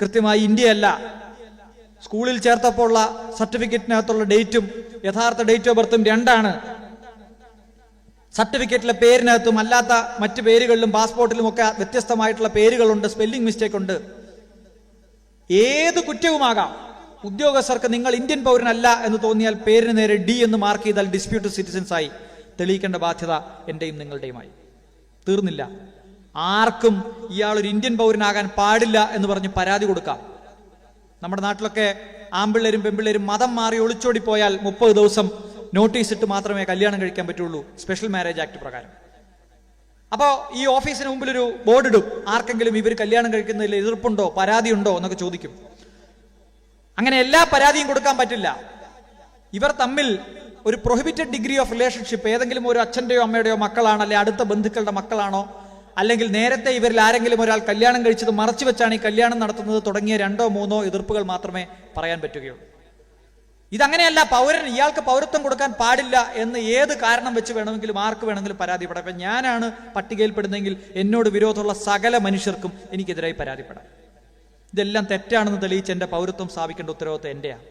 കൃത്യമായി ഇന്ത്യയല്ല. സ്കൂളിൽ ചേർത്തപ്പോൾ ഉള്ള സർട്ടിഫിക്കറ്റിനകത്തുള്ള ഡേറ്റും യഥാർത്ഥ ഡേറ്റ് ഓഫ് ബർത്തും 2 സർട്ടിഫിക്കറ്റിലെ പേരിനകത്തും അല്ലാത്ത മറ്റു പേരുകളിലും പാസ്പോർട്ടിലും ഒക്കെ വ്യത്യസ്തമായിട്ടുള്ള പേരുകളുണ്ട്, സ്പെല്ലിംഗ് മിസ്റ്റേക്ക് ഉണ്ട്. ഏത് കുറ്റവുമാകാം, ഉദ്യോഗസ്ഥർക്ക് നിങ്ങൾ ഇന്ത്യൻ പൗരനല്ല എന്ന് തോന്നിയാൽ പേരിന് നേരെ ഡി എന്ന് മാർക്ക് ചെയ്താൽ ഡിസ്പ്യൂട്ടഡ് സിറ്റിസൻസ് ആയി തെളിയിക്കേണ്ട ബാധ്യത എന്റെയും നിങ്ങളുടെയുമായി. തീർന്നില്ല. ആർക്കും ഇയാൾ ഒരു ഇന്ത്യൻ പൗരനാകാൻ പാടില്ല എന്ന് പറഞ്ഞ് പരാതി കൊടുക്കാം. നമ്മുടെ നാട്ടിലൊക്കെ ആമ്പിള്ളേരും പെമ്പിള്ളേരും മതം മാറി ഒളിച്ചോടി പോയാൽ 30 ദിവസം നോട്ടീസ് ഇട്ട് മാത്രമേ കല്യാണം കഴിക്കാൻ പറ്റുള്ളൂ സ്പെഷ്യൽ മാരേജ് ആക്ട് പ്രകാരം. അപ്പോൾ ഈ ഓഫീസിന് മുമ്പിൽ ഒരു ബോർഡ് ഇടും, ആർക്കെങ്കിലും ഇവർ കല്യാണം കഴിക്കുന്നതിൽ എതിർപ്പുണ്ടോ പരാതിയുണ്ടോ എന്നൊക്കെ ചോദിക്കും. അങ്ങനെ എല്ലാ പരാതിയും കൊടുക്കാൻ പറ്റില്ല. ഇവർ തമ്മിൽ ഒരു പ്രൊഹിബിറ്റഡ് ഡിഗ്രി ഓഫ് റിലേഷൻഷിപ്പ്, ഏതെങ്കിലും ഒരു അച്ഛൻ്റെയോ അമ്മയുടെയോ മക്കളാണോ, അല്ലെ അടുത്ത ബന്ധുക്കളുടെ മക്കളാണോ, അല്ലെങ്കിൽ നേരത്തെ ഇവരിൽ ആരെങ്കിലും ഒരാൾ കല്യാണം കഴിച്ചത് മറച്ചു വെച്ചാണ് ഈ കല്യാണം നടത്തുന്നത് തുടങ്ങിയ 2 or 3 എതിർപ്പുകൾ മാത്രമേ പറയാൻ പറ്റുകയുള്ളൂ. ഇതങ്ങനെയല്ല. പൗരൻ, ഇയാൾക്ക് പൗരത്വം കൊടുക്കാൻ പാടില്ല എന്ന് ഏത് കാരണം വെച്ച് വേണമെങ്കിലും ആർക്ക് വേണമെങ്കിലും പരാതിപ്പെടാം. ഇപ്പം ഞാനാണ് പട്ടികയിൽപ്പെടുന്നെങ്കിൽ എന്നോട് വിരോധമുള്ള സകല മനുഷ്യർക്കും എനിക്കെതിരായി പരാതിപ്പെടാം. ഇതെല്ലാം തെറ്റാണെന്ന് തെളിയിച്ച് എന്റെ പൗരത്വം സ്ഥാപിക്കേണ്ട ഉത്തരവാദിത്വം എന്റെയാണ്.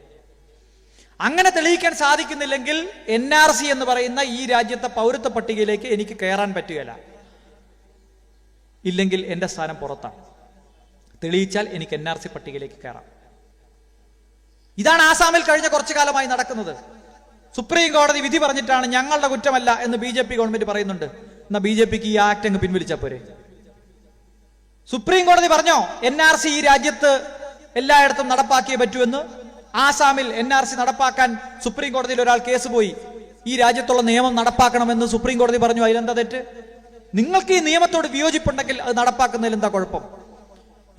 അങ്ങനെ തെളിയിക്കാൻ സാധിക്കുന്നില്ലെങ്കിൽ NRC എന്ന് പറയുന്ന ഈ രാജ്യത്തെ പൗരത്വ പട്ടികയിലേക്ക് എനിക്ക് കയറാൻ പറ്റുകയില്ല. ഇല്ലെങ്കിൽ എന്റെ സ്ഥാനം പുറത്താണ്. തെളിയിച്ചാൽ എനിക്ക് NRC പട്ടികയിലേക്ക് കയറാം. ഇതാണ് ആസാമിൽ കഴിഞ്ഞ കുറച്ചു കാലമായി നടക്കുന്നത്. സുപ്രീം കോടതി വിധി പറഞ്ഞിട്ടാണ് ഞങ്ങളുടെ കുറ്റമല്ല എന്ന് BJP ഗവൺമെന്റ് പറയുന്നുണ്ട്. എന്നാ BJPക്ക് ഈ ആക്ട് അങ്ങ് പിൻവലിച്ചാൽ പോരെ? സുപ്രീം കോടതി പറഞ്ഞോ NRC ഈ രാജ്യത്ത് എല്ലായിടത്തും നടപ്പാക്കിയേ പറ്റൂവെന്ന്? ആസാമിൽ NRC നടപ്പാക്കാൻ സുപ്രീം കോടതിയിൽ ഒരാൾ കേസ് പോയി. ഈ രാജ്യത്തുള്ള നിയമം നടപ്പാക്കണമെന്ന് സുപ്രീം കോടതി പറഞ്ഞു. അതിലെന്താ തെറ്റ്? നിങ്ങൾക്ക് ഈ നിയമത്തോട് വിയോജിപ്പുണ്ടെങ്കിൽ അത് നടപ്പാക്കുന്നതിൽ എന്താ കുഴപ്പം?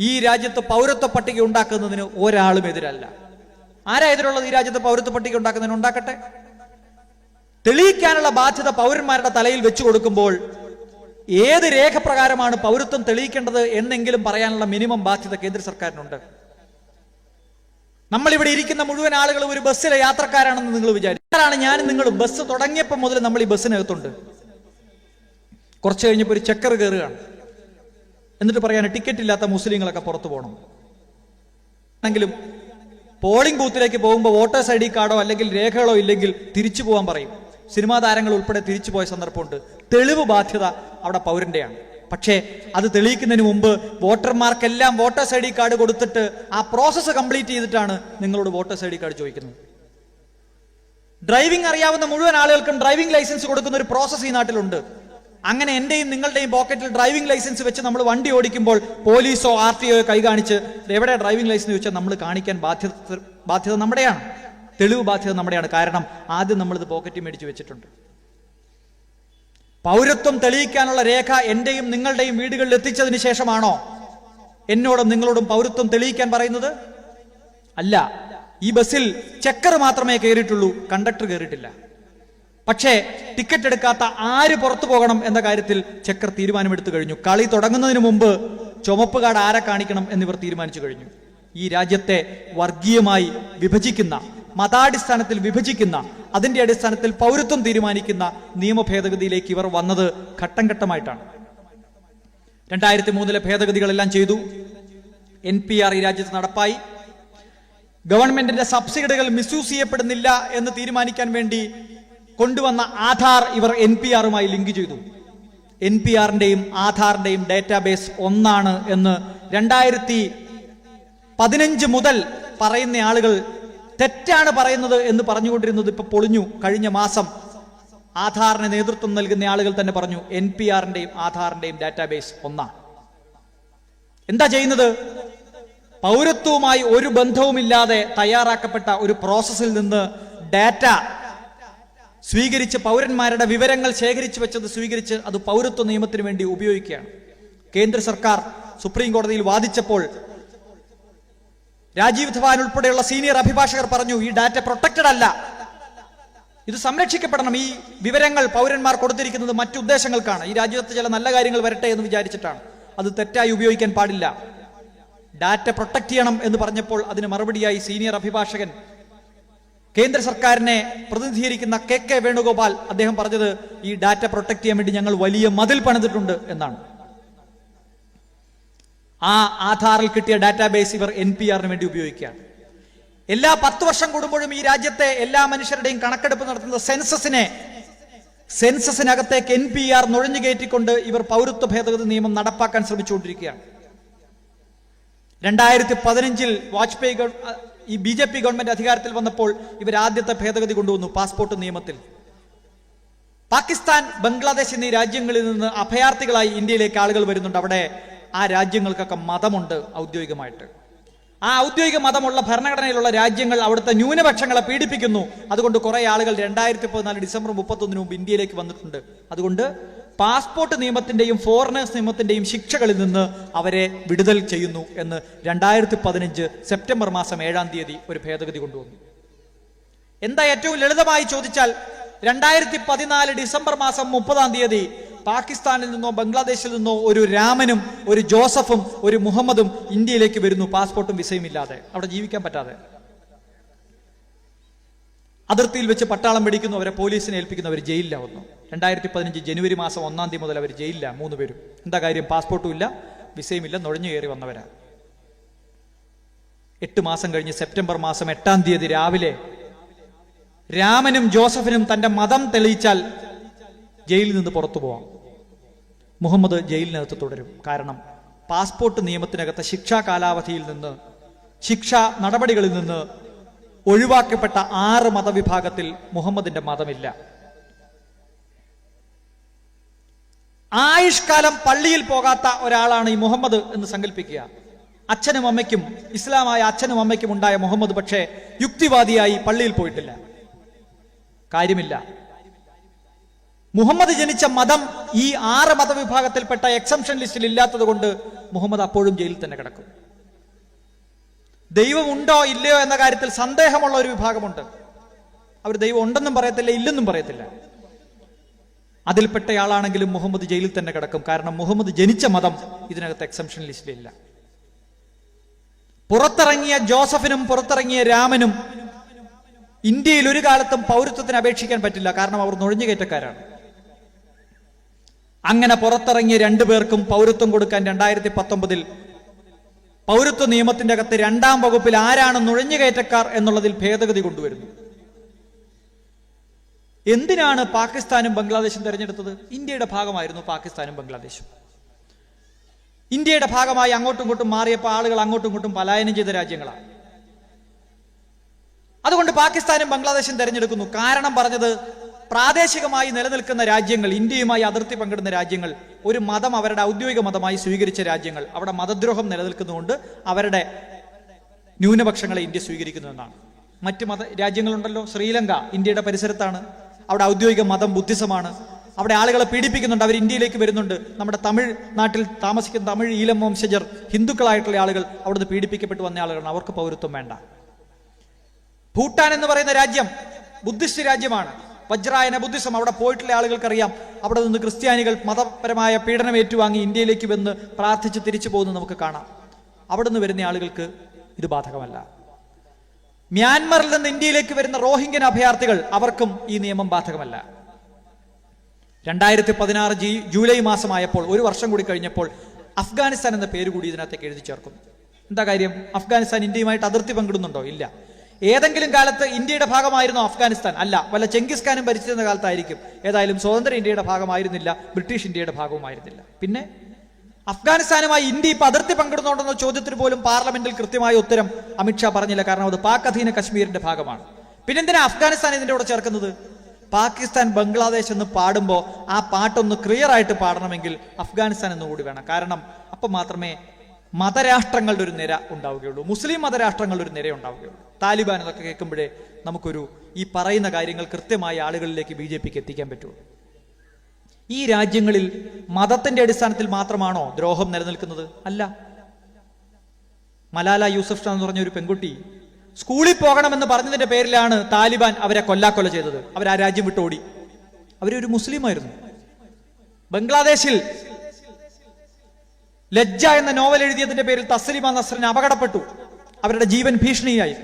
ഈ രാജ്യത്ത് പൗരത്വ പട്ടിക ഉണ്ടാക്കുന്നതിന് ഒരാളും എതിരല്ല. ആരാ എതിരുള്ളത്? ഈ രാജ്യത്ത് പൗരത്വ പട്ടിക ഉണ്ടാക്കുന്നതിന് ഉണ്ടാക്കട്ടെ. തെളിയിക്കാനുള്ള ബാധ്യത പൗരന്മാരുടെ തലയിൽ വെച്ചു കൊടുക്കുമ്പോൾ ഏത് രേഖ പ്രകാരമാണ് പൗരത്വം തെളിയിക്കേണ്ടത് എന്നെങ്കിലും പറയാനുള്ള മിനിമം ബാധ്യത കേന്ദ്ര സർക്കാരിനുണ്ട്. നമ്മളിവിടെ ഇരിക്കുന്ന മുഴുവൻ ആളുകളും ഒരു ബസ്സിലെ യാത്രക്കാരാണെന്ന് നിങ്ങൾ വിചാരിച്ചാണ്. ഞാനും നിങ്ങളും ബസ് തുടങ്ങിയപ്പോൾ മുതൽ നമ്മൾ ഈ ബസ്സിനകത്തുണ്ട്. കുറച്ച് കഴിഞ്ഞപ്പോൾ ഒരു ചെക്കർ കയറുകയാണ്. എന്നിട്ട് പറയാണ് ടിക്കറ്റ് ഇല്ലാത്ത മുസ്ലിങ്ങളൊക്കെ പുറത്തു പോകണം. എങ്കിലും പോളിംഗ് ബൂത്തിലേക്ക് പോകുമ്പോൾ വോട്ടേഴ്സ് ID കാർഡോ അല്ലെങ്കിൽ രേഖകളോ ഇല്ലെങ്കിൽ തിരിച്ചു പോകാൻ പറയും. സിനിമാ താരങ്ങൾ ഉൾപ്പെടെ തിരിച്ചു പോയ സന്ദർഭമുണ്ട്. തെളിവ് ബാധ്യത അവിടെ പൗരന്റെയാണ്. പക്ഷേ അത് തെളിയിക്കുന്നതിന് മുമ്പ് വോട്ടർമാർക്കെല്ലാം വോട്ടേഴ്സ് ID കാർഡ് കൊടുത്തിട്ട് ആ പ്രോസസ്സ് കംപ്ലീറ്റ് ചെയ്തിട്ടാണ് നിങ്ങളോട് വോട്ടേഴ്സ് ID കാർഡ് ചോദിക്കുന്നത്. ഡ്രൈവിംഗ് അറിയാവുന്ന മുഴുവൻ ആളുകൾക്കും ഡ്രൈവിംഗ് ലൈസൻസ് കൊടുക്കുന്ന ഒരു പ്രോസസ്സ് ഈ നാട്ടിലുണ്ട്. അങ്ങനെ എന്റെയും നിങ്ങളുടെയും പോക്കറ്റിൽ ഡ്രൈവിംഗ് ലൈസൻസ് വെച്ച് നമ്മൾ വണ്ടി ഓടിക്കുമ്പോൾ പോലീസോ RTO കൈ കാണിച്ച് എവിടെ ഡ്രൈവിംഗ് ലൈസൻസ് വെച്ചാൽ നമ്മൾ കാണിക്കാൻ ബാധ്യത നമ്മുടെയാണ്. തെളിവ് ബാധ്യത നമ്മുടെയാണ്. കാരണം ആദ്യം നമ്മളിത് പോക്കറ്റിൽ മേടിച്ച് വെച്ചിട്ടുണ്ട്. പൗരത്വം തെളിയിക്കാനുള്ള രേഖ എന്റെയും നിങ്ങളുടെയും വീടുകളിൽ എത്തിച്ചതിന് ശേഷമാണോ എന്നോടും നിങ്ങളോടും പൗരത്വം തെളിയിക്കാൻ പറയുന്നത്? അല്ല. ഈ ബസ്സിൽ ചെക്കർ മാത്രമേ കയറിയിട്ടുള്ളൂ, കണ്ടക്ടർ കയറിയിട്ടില്ല. പക്ഷേ ടിക്കറ്റ് എടുക്കാത്ത ആര് പുറത്തു പോകണം എന്ന കാര്യത്തിൽ ചെക്കർ തീരുമാനമെടുത്തു കഴിഞ്ഞു. കളി തുടങ്ങുന്നതിന് മുമ്പ് ചുമപ്പ് കാർഡ് ആരെ കാണിക്കണം എന്നിവർ തീരുമാനിച്ചു കഴിഞ്ഞു. ഈ രാജ്യത്തെ വർഗീയമായി വിഭജിക്കുന്ന, മതാടിസ്ഥാനത്തിൽ വിഭജിക്കുന്ന, അതിന്റെ അടിസ്ഥാനത്തിൽ പൗരത്വം തീരുമാനിക്കുന്ന നിയമ ഭേദഗതിയിലേക്ക് ഇവർ വന്നത് ഘട്ടം ഘട്ടമായിട്ടാണ്. 2003 ഭേദഗതികളെല്ലാം ചെയ്തു. NPR ഈ രാജ്യത്ത് നടപ്പായി. ഗവൺമെന്റിന്റെ സബ്സിഡികൾ മിസ്യൂസ് ചെയ്യപ്പെടുന്നില്ല എന്ന് തീരുമാനിക്കാൻ വേണ്ടി കൊണ്ടുവന്ന ആധാർ ഇവർ NPR-മായി ലിങ്ക് ചെയ്തു. NPR-ന്റെയും ആധാറിന്റെയും ഡേറ്റാബേസ് ഒന്നാണ് എന്ന് 2015 മുതൽ പറയുന്ന ആളുകൾ തെറ്റാണ് പറയുന്നത് എന്ന് പറഞ്ഞുകൊണ്ടിരുന്നത് ഇപ്പൊ പൊളിഞ്ഞു. കഴിഞ്ഞ മാസം ആധാറിന് നേതൃത്വം നൽകുന്ന ആളുകൾ തന്നെ പറഞ്ഞു NPR-ന്റെയും ആധാറിന്റെയും ഡാറ്റാബേസ് ഒന്നാണ്. എന്താ ചെയ്യുന്നത്? പൗരത്വവുമായി ഒരു ബന്ധവുമില്ലാതെ തയ്യാറാക്കപ്പെട്ട ഒരു പ്രോസസ്സിൽ നിന്ന് ഡാറ്റ സ്വീകരിച്ച് പൗരന്മാരുടെ വിവരങ്ങൾ ശേഖരിച്ചു വെച്ചത് സ്വീകരിച്ച് അത് പൗരത്വ നിയമത്തിന് വേണ്ടി ഉപയോഗിക്കുകയാണ്. കേന്ദ്ര സർക്കാർ സുപ്രീം കോടതിയിൽ വാദിച്ചപ്പോൾ രാജീവ് ധവാൻ ഉൾപ്പെടെയുള്ള സീനിയർ അഭിഭാഷകർ പറഞ്ഞു ഈ ഡാറ്റ പ്രൊട്ടക്റ്റഡ് അല്ല, ഇത് സംരക്ഷിക്കപ്പെടണം. ഈ വിവരങ്ങൾ പൗരന്മാർ കൊടുത്തിരിക്കുന്നത് മറ്റു ഉദ്ദേശങ്ങൾക്കാണ്, ഈ രാജ്യത്ത് ചില നല്ല കാര്യങ്ങൾ വരട്ടെ എന്ന് വിചാരിച്ചിട്ടാണ്, അത് തെറ്റായി ഉപയോഗിക്കാൻ പാടില്ല, ഡാറ്റ പ്രൊട്ടക്ട് ചെയ്യണം എന്ന് പറഞ്ഞപ്പോൾ അതിന് മറുപടിയായി സീനിയർ അഭിഭാഷകൻ കേന്ദ്ര സർക്കാരിനെ പ്രതിനിധീകരിക്കുന്ന KK വേണുഗോപാൽ അദ്ദേഹം പറഞ്ഞത് ഈ ഡാറ്റ പ്രൊട്ടക്ട് ചെയ്യാൻ വേണ്ടി ഞങ്ങൾ വലിയ മതിൽ പണിതിട്ടുണ്ട് എന്നാണ്. ആ ആധാറിൽ കിട്ടിയ ഡാറ്റാബേസ് ഇവർ NPR-ന് വേണ്ടി ഉപയോഗിക്കുകയാണ്. എല്ലാ 10 വർഷം കൂടുമ്പോഴും ഈ രാജ്യത്തെ എല്ലാ മനുഷ്യരുടെയും കണക്കെടുപ്പ് നടത്തുന്ന സെൻസസിനകത്തേക്ക് NPR നുഴഞ്ഞു കയറ്റിക്കൊണ്ട് ഇവർ പൗരത്വ ഭേദഗതി നിയമം നടപ്പാക്കാൻ ശ്രമിച്ചുകൊണ്ടിരിക്കുകയാണ്. 2015 ഈ BJP ഗവൺമെന്റ് അധികാരത്തിൽ വന്നപ്പോൾ ഇവർ ആദ്യത്തെ ഭേദഗതി കൊണ്ടുവന്നു പാസ്പോർട്ട് നിയമത്തിൽ. പാകിസ്ഥാൻ, ബംഗ്ലാദേശ് എന്നീ രാജ്യങ്ങളിൽ നിന്ന് അഭയാർത്ഥികളായി ഇന്ത്യയിലേക്ക് ആളുകൾ വരുന്നുണ്ട്. അവിടെ ആ രാജ്യങ്ങൾക്കൊക്കെ മതമുണ്ട് ഔദ്യോഗികമായിട്ട്. ആ ഔദ്യോഗിക മതമുള്ള ഭരണഘടനയിലുള്ള രാജ്യങ്ങൾ അവിടുത്തെ ന്യൂനപക്ഷങ്ങളെ പീഡിപ്പിക്കുന്നു. അതുകൊണ്ട് കുറെ ആളുകൾ 2014 ഡിസംബർ 31 മുമ്പ് ഇന്ത്യയിലേക്ക് വന്നിട്ടുണ്ട്. അതുകൊണ്ട് പാസ്പോർട്ട് നിയമത്തിന്റെയും ഫോറിനേഴ്സ് നിയമത്തിന്റെയും ശിക്ഷകളിൽ നിന്ന് അവരെ വിടുതൽ ചെയ്യുന്നു എന്ന് 2015 സെപ്റ്റംബർ മാസം 7-ാം തീയതി ഒരു ഭേദഗതി കൊണ്ടുവന്നു. എന്താ ഏറ്റവും ലളിതമായി ചോദിച്ചാൽ 2014 ഡിസംബർ മാസം 30-ാം തീയതി പാകിസ്ഥാനിൽ നിന്നോ ബംഗ്ലാദേശിൽ നിന്നോ ഒരു രാമനും ഒരു ജോസഫും ഒരു മുഹമ്മദും ഇന്ത്യയിലേക്ക് വരുന്നു, പാസ്പോർട്ടും വിസയും ഇല്ലാതെ, അവിടെ ജീവിക്കാൻ പറ്റാതെ. അതിർത്തിയിൽ വെച്ച് പട്ടാളം പിടിക്കുന്നു, അവരെ പോലീസിനെ ഏൽപ്പിക്കുന്നു, അവർ ജയിലിലാവുന്നു. 2015 ജനുവരി മാസം 1-ാം തീയതി മുതൽ അവർ ജയിലില്ല, 3 പേരും. എന്താ കാര്യം? പാസ്പോർട്ടും ഇല്ല, വിസയും ഇല്ല, നുഴഞ്ഞു കയറി വന്നവരാ. 8 മാസം കഴിഞ്ഞ് സെപ്റ്റംബർ മാസം 8-ാം തീയതി രാവിലെ രാമനും ജോസഫിനും തന്റെ മതം തെളിയിച്ചാൽ ജയിലിൽ നിന്ന് പുറത്തു പോവാം. മുഹമ്മദ് ജയിലിനകത്ത് തുടരും. കാരണം പാസ്പോർട്ട് നിയമത്തിനകത്തെ ശിക്ഷാ കാലാവധിയിൽ നിന്ന്, ശിക്ഷാ നടപടികളിൽ നിന്ന് ഒഴിവാക്കപ്പെട്ട 6 മതവിഭാഗത്തിൽ മുഹമ്മദിന്റെ മതമില്ല. ആയുഷ്കാലം പള്ളിയിൽ പോകാത്ത ഒരാളാണ് ഈ മുഹമ്മദ് എന്ന് സങ്കല്പിക്കുക. അച്ഛനും അമ്മയ്ക്കും, ഇസ്ലാമായ അച്ഛനും അമ്മയ്ക്കും ഉണ്ടായ മുഹമ്മദ് പക്ഷേ യുക്തിവാദിയായി പള്ളിയിൽ പോയിട്ടില്ല. കാര്യമില്ല. മുഹമ്മദ് ജനിച്ച മതം ഈ 6 മതവിഭാഗത്തിൽപ്പെട്ട എക്സംഷൻ ലിസ്റ്റിൽ ഇല്ലാത്തത് കൊണ്ട് മുഹമ്മദ് അപ്പോഴും ജയിലിൽ തന്നെ കിടക്കും. ദൈവമുണ്ടോ ഇല്ലയോ എന്ന കാര്യത്തിൽ സന്ദേഹമുള്ള ഒരു വിഭാഗമുണ്ട്. അവർ ദൈവം ഉണ്ടെന്നും പറയത്തില്ല, ഇല്ലെന്നും പറയത്തില്ല. അതിൽപ്പെട്ടയാളാണെങ്കിലും മുഹമ്മദ് ജയിലിൽ തന്നെ കിടക്കും. കാരണം മുഹമ്മദ് ജനിച്ച മതം ഇതിനകത്ത് എക്സംഷൻ ലിസ്റ്റിലില്ല. പുറത്തിറങ്ങിയ ജോസഫിനും പുറത്തിറങ്ങിയ രാമനും ഇന്ത്യയിൽ ഒരു കാലത്തും പൗരത്വത്തിന് അപേക്ഷിക്കാൻ പറ്റില്ല. കാരണം അവർ നുഴഞ്ഞുകയറ്റക്കാരാണ്. അങ്ങനെ പുറത്തിറങ്ങിയ 2 പേർക്കും പൗരത്വം കൊടുക്കാൻ 2019 പൗരത്വ നിയമത്തിന്റെ അകത്ത് 2-ാം വകുപ്പിൽ ആരാണ് നുഴഞ്ഞുകയറ്റക്കാർ എന്നുള്ളതിൽ ഭേദഗതി കൊണ്ടുവരുന്നു. എന്തിനാണ് പാകിസ്ഥാനും ബംഗ്ലാദേശും തെരഞ്ഞെടുത്തത്? ഇന്ത്യയുടെ ഭാഗമായിരുന്നു പാകിസ്ഥാനും ബംഗ്ലാദേശും. ഇന്ത്യയുടെ ഭാഗമായി അങ്ങോട്ടും ഇങ്ങോട്ടും മാറിയപ്പോൾ ആളുകൾ അങ്ങോട്ടും ഇങ്ങോട്ടും പലായനം ചെയ്ത രാജ്യങ്ങളാണ്. അതുകൊണ്ട് പാകിസ്ഥാനും ബംഗ്ലാദേശും തെരഞ്ഞെടുക്കുന്നു. കാരണം പറഞ്ഞത്, പ്രാദേശികമായി നിലനിൽക്കുന്ന രാജ്യങ്ങൾ, ഇന്ത്യയുമായി അതിർത്തി പങ്കിടുന്ന രാജ്യങ്ങൾ, ഒരു മതം അവരുടെ ഔദ്യോഗിക മതമായി സ്വീകരിച്ച രാജ്യങ്ങൾ, അവിടെ മതദ്രോഹം നിലനിൽക്കുന്നതുകൊണ്ട് അവരുടെ ന്യൂനപക്ഷങ്ങളെ ഇന്ത്യ സ്വീകരിക്കുന്നു എന്നാണ്. മറ്റ് രാജ്യങ്ങളുണ്ടല്ലോ, ശ്രീലങ്ക ഇന്ത്യയുടെ പരിസരത്താണ്, അവിടെ ഔദ്യോഗിക മതം ബുദ്ധിസമാണ്, അവിടെ ആളുകളെ പീഡിപ്പിക്കുന്നുണ്ട്, അവർ ഇന്ത്യയിലേക്ക് വരുന്നുണ്ട്. നമ്മുടെ തമിഴ് നാട്ടിൽ താമസിക്കുന്ന തമിഴ് ഈലം വംശജർ, ഹിന്ദുക്കളായിട്ടുള്ള ആളുകൾ അവിടുന്ന് പീഡിപ്പിക്കപ്പെട്ടു വന്ന ആളുകളാണ്, അവർക്ക് പൗരത്വം വേണ്ട. ഭൂട്ടാൻ എന്ന് പറയുന്ന രാജ്യം ബുദ്ധിസ്റ്റ് രാജ്യമാണ്, വജ്രായന ബുദ്ധിസം. അവിടെ പോയിട്ടുള്ള ആളുകൾക്കറിയാം, അവിടെ നിന്ന് ക്രിസ്ത്യാനികൾ മതപരമായ പീഡനം ഏറ്റുവാങ്ങി ഇന്ത്യയിലേക്ക് വന്ന് പ്രാർത്ഥിച്ച് തിരിച്ചു പോകുന്നത് നമുക്ക് കാണാം. അവിടെ നിന്ന് വരുന്ന ആളുകൾക്ക് ഇത് ബാധകമല്ല. മ്യാൻമറിൽ നിന്ന് ഇന്ത്യയിലേക്ക് വരുന്ന റോഹിംഗ്യൻ അഭയാർത്ഥികൾ, അവർക്കും ഈ നിയമം ബാധകമല്ല. 2016 ജൂലൈ മാസമായപ്പോൾ, 1 വർഷം കൂടി കഴിഞ്ഞപ്പോൾ, അഫ്ഗാനിസ്ഥാൻ എന്ന പേര് കൂടി ഇതിനകത്തേക്ക് എഴുതി ചേർക്കുന്നു. എന്താ കാര്യം? അഫ്ഗാനിസ്ഥാൻ ഇന്ത്യയുമായിട്ട് അതിർത്തി പങ്കിടുന്നുണ്ടോ? ഇല്ല. ഏതെങ്കിലും കാലത്ത് ഇന്ത്യയുടെ ഭാഗമായിരുന്നോ അഫ്ഗാനിസ്ഥാൻ? അല്ല. വല്ല ചെങ്കിസ് ഖാനും ഭരിച്ചിരുന്ന കാലത്തായിരിക്കും. ഏതായാലും സ്വതന്ത്ര ഇന്ത്യയുടെ ഭാഗമായിരുന്നില്ല, ബ്രിട്ടീഷ് ഇന്ത്യയുടെ ഭാഗവുമായിരുന്നില്ല. പിന്നെ അഫ്ഗാനിസ്ഥാനുമായി ഇന്ത്യ ഇപ്പൊ അതിർത്തി പങ്കിടുന്നുണ്ടെന്ന ചോദ്യത്തിന് പോലും പാർലമെന്റിൽ കൃത്യമായ ഉത്തരം അമിത്ഷാ പറഞ്ഞില്ല. കാരണം അത് പാക് അധീന കശ്മീരിന്റെ ഭാഗമാണ്. പിന്നെന്തിനാ അഫ്ഗാനിസ്ഥാൻ ഇതിന്റെ കൂടെ ചേർക്കുന്നത്? പാകിസ്ഥാൻ ബംഗ്ലാദേശ് എന്ന് പാടുമ്പോൾ ആ പാട്ടൊന്ന് ക്ലിയർ ആയിട്ട് പാടണമെങ്കിൽ അഫ്ഗാനിസ്ഥാൻ എന്നുകൂടി വേണം. കാരണം അപ്പം മാത്രമേ മതരാഷ്ട്രങ്ങളുടെ ഒരു നിര ഉണ്ടാവുകയുള്ളൂ, മുസ്ലിം മതരാഷ്ട്രങ്ങളുടെ ഒരു നിര ഉണ്ടാവുകയുള്ളൂ. താലിബാൻ എന്നൊക്കെ കേൾക്കുമ്പോഴേ നമുക്കൊരു ഈ പറയുന്ന കാര്യങ്ങൾ കൃത്യമായ ആളുകളിലേക്ക് BJPക്ക് എത്തിക്കാൻ പറ്റുള്ളൂ. ഈ രാജ്യങ്ങളിൽ മതത്തിന്റെ അടിസ്ഥാനത്തിൽ മാത്രമാണോ ദ്രോഹം നിലനിൽക്കുന്നത്? അല്ല. മലാല യൂസഫ് എന്ന് പറഞ്ഞ ഒരു പെൺകുട്ടി സ്കൂളിൽ പോകണമെന്ന് പറഞ്ഞതിന്റെ പേരിലാണ് താലിബാൻ അവരെ കൊല്ലാക്കൊല ചെയ്തത്. അവർ ആ രാജ്യം വിട്ടോടി. അവരൊരു മുസ്ലിമായിരുന്നു. ബംഗ്ലാദേശിൽ ലജ്ജ എന്ന നോവൽ എഴുതിയതിന്റെ പേരിൽ തസ്ലിമ നസ്റിന് അപകടപ്പെട്ടു, അവരുടെ ജീവൻ ഭീഷണിയായി.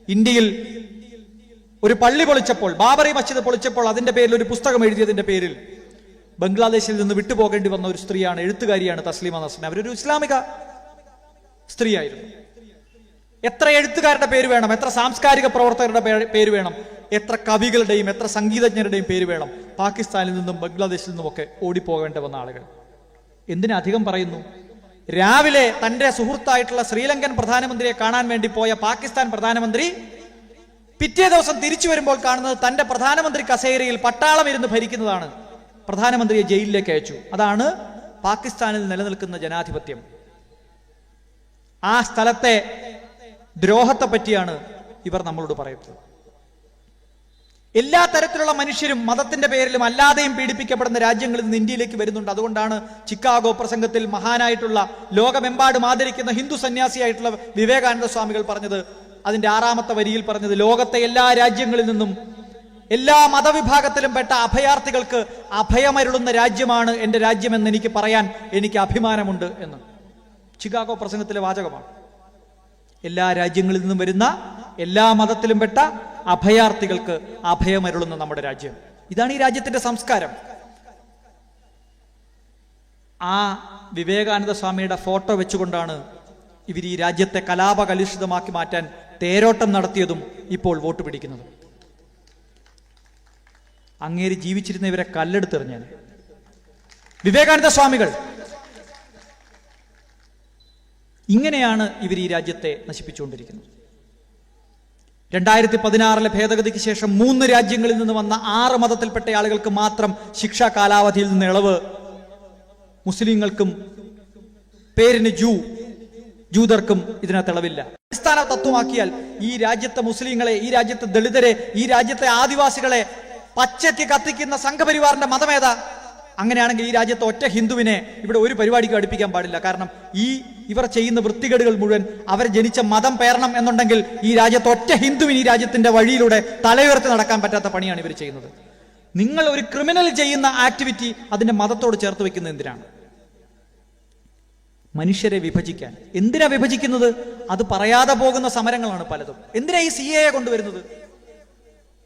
ഇന്ത്യയിൽ ഒരു പള്ളി പൊളിച്ചപ്പോൾ, ബാബറി മസ്ജിദ് പൊളിച്ചപ്പോൾ അതിന്റെ പേരിൽ ഒരു പുസ്തകം എഴുതിയതിന്റെ പേരിൽ ബംഗ്ലാദേശിൽ നിന്ന് വിട്ടുപോകേണ്ടി വന്ന ഒരു സ്ത്രീയാണ്, എഴുത്തുകാരിയാണ് തസ്ലിമ നസ്റിൻ. അവരൊരു ഇസ്ലാമിക സ്ത്രീയായിരുന്നു. എത്ര എഴുത്തുകാരുടെ പേര് വേണം, എത്ര സാംസ്കാരിക പ്രവർത്തകരുടെ പേര് വേണം, എത്ര കവികളുടെയും എത്ര സംഗീതജ്ഞരുടെയും പേര് വേണം പാകിസ്ഥാനിൽ നിന്നും ബംഗ്ലാദേശിൽ നിന്നുമൊക്കെ ഓടിപ്പോകേണ്ടി വന്ന ആളുകൾ. എന്തിനധികം പറയുന്നു? രാവിലെ തന്റെ സുഹൃത്തായിട്ടുള്ള ശ്രീലങ്കൻ പ്രധാനമന്ത്രിയെ കാണാൻ വേണ്ടി പോയ പാകിസ്ഥാൻ പ്രധാനമന്ത്രി പിറ്റേ ദിവസം തിരിച്ചു വരുമ്പോൾ കാണുന്നത് തന്റെ പ്രധാനമന്ത്രി കസേരയിൽ പട്ടാളം ഇരുന്ന് ഭരിക്കുന്നതാണ്. പ്രധാനമന്ത്രിയെ ജയിലിലേക്ക് അയച്ചു. അതാണ് പാകിസ്ഥാനിൽ നിലനിൽക്കുന്ന ജനാധിപത്യം. ആ സ്ഥലത്തെ ദ്രോഹത്തെ പറ്റിയാണ് ഇവർ നമ്മളോട് പറയുന്നത്. എല്ലാ തരത്തിലുള്ള മനുഷ്യരും മതത്തിന്റെ പേരിലും അല്ലാതെയും പീഡിപ്പിക്കപ്പെടുന്ന രാജ്യങ്ങളിൽ നിന്ന് ഇന്ത്യയിലേക്ക് വരുന്നുണ്ട്. അതുകൊണ്ടാണ് ചിക്കാഗോ പ്രസംഗത്തിൽ മഹാനായിട്ടുള്ള ലോകമെമ്പാടും ആദരിക്കുന്ന ഹിന്ദു സന്യാസിയായിട്ടുള്ള വിവേകാനന്ദ സ്വാമികൾ പറഞ്ഞത്, അതിന്റെ 6ാമത്തെ വരിയിൽ പറഞ്ഞത്, ലോകത്തെ എല്ലാ രാജ്യങ്ങളിൽ നിന്നും എല്ലാ മതവിഭാഗത്തിലും പെട്ട അഭയാർത്ഥികൾക്ക് അഭയമരുളുന്ന രാജ്യമാണ് എന്റെ രാജ്യമെന്ന് എനിക്ക് പറയാൻ എനിക്ക് അഭിമാനമുണ്ട് എന്ന്. ചിക്കാഗോ പ്രസംഗത്തിലെ വാചകമാണ്. എല്ലാ രാജ്യങ്ങളിൽ നിന്നും വരുന്ന എല്ലാ മതത്തിലും പെട്ട അഭയാർത്ഥികൾക്ക് അഭയമരുളുന്ന നമ്മുടെ രാജ്യം. ഇതാണ് ഈ രാജ്യത്തിന്റെ സംസ്കാരം. ആ വിവേകാനന്ദ സ്വാമിയുടെ ഫോട്ടോ വെച്ചുകൊണ്ടാണ് ഇവർ ഈ രാജ്യത്തെ കലാപകലുഷിതമാക്കി മാറ്റാൻ തേരോട്ടം നടത്തിയതും ഇപ്പോൾ വോട്ട് പിടിക്കുന്നതും. അങ്ങേര് ജീവിച്ചിരുന്ന ഇവരെ കല്ലെടുത്തെറിഞ്ഞാൽ. വിവേകാനന്ദ സ്വാമികൾ ഇങ്ങനെയാണ് ഇവർ ഈ രാജ്യത്തെ നശിപ്പിച്ചുകൊണ്ടിരിക്കുന്നത്. 2016 ഭേദഗതിക്ക് ശേഷം 3 രാജ്യങ്ങളിൽ നിന്ന് വന്ന 6 മതത്തിൽപ്പെട്ട ആളുകൾക്ക് മാത്രം ശിക്ഷാ കാലാവധിയിൽ നിന്ന് ഇളവ്. മുസ്ലിങ്ങൾക്കും പേരിന് ജൂതർക്കും ഇതിനകത്ത് ഇളവില്ല. അടിസ്ഥാന തത്വമാക്കിയാൽ ഈ രാജ്യത്തെ മുസ്ലിങ്ങളെ, ഈ രാജ്യത്തെ ദളിതരെ, ഈ രാജ്യത്തെ ആദിവാസികളെ പച്ചയ്ക്ക് കത്തിക്കുന്ന സംഘപരിവാറിന്റെ മതമേതാ? അങ്ങനെയാണെങ്കിൽ ഈ രാജ്യത്തെ ഒറ്റ ഹിന്ദുവിനെ ഇവിടെ ഒരു പരിപാടിക്ക് അടുപ്പിക്കാൻ പാടില്ല. കാരണം ഇവർ ചെയ്യുന്ന വൃത്തികേടുകൾ മുഴുവൻ അവർ ജനിച്ച മതം പേരണം എന്നുണ്ടെങ്കിൽ ഈ രാജ്യത്തെ ഒറ്റ ഹിന്ദുവിന് ഈ രാജ്യത്തിന്റെ വഴിയിലൂടെ തലയുയർത്തി നടക്കാൻ പറ്റാത്ത പണിയാണ് ഇവർ ചെയ്യുന്നത്. നിങ്ങൾ ഒരു ക്രിമിനൽ ചെയ്യുന്ന ആക്ടിവിറ്റി അതിന്റെ മതത്തോട് ചേർത്ത് വെക്കുന്നത് എന്തിനാണ്? മനുഷ്യരെ വിഭജിക്കാൻ. എന്തിനാ വിഭജിക്കുന്നത്? അത് പറയാതെ പോകുന്ന സമരങ്ങളാണ് പലതും. എന്തിനാ ഈ CAA കൊണ്ടുവരുന്നത്?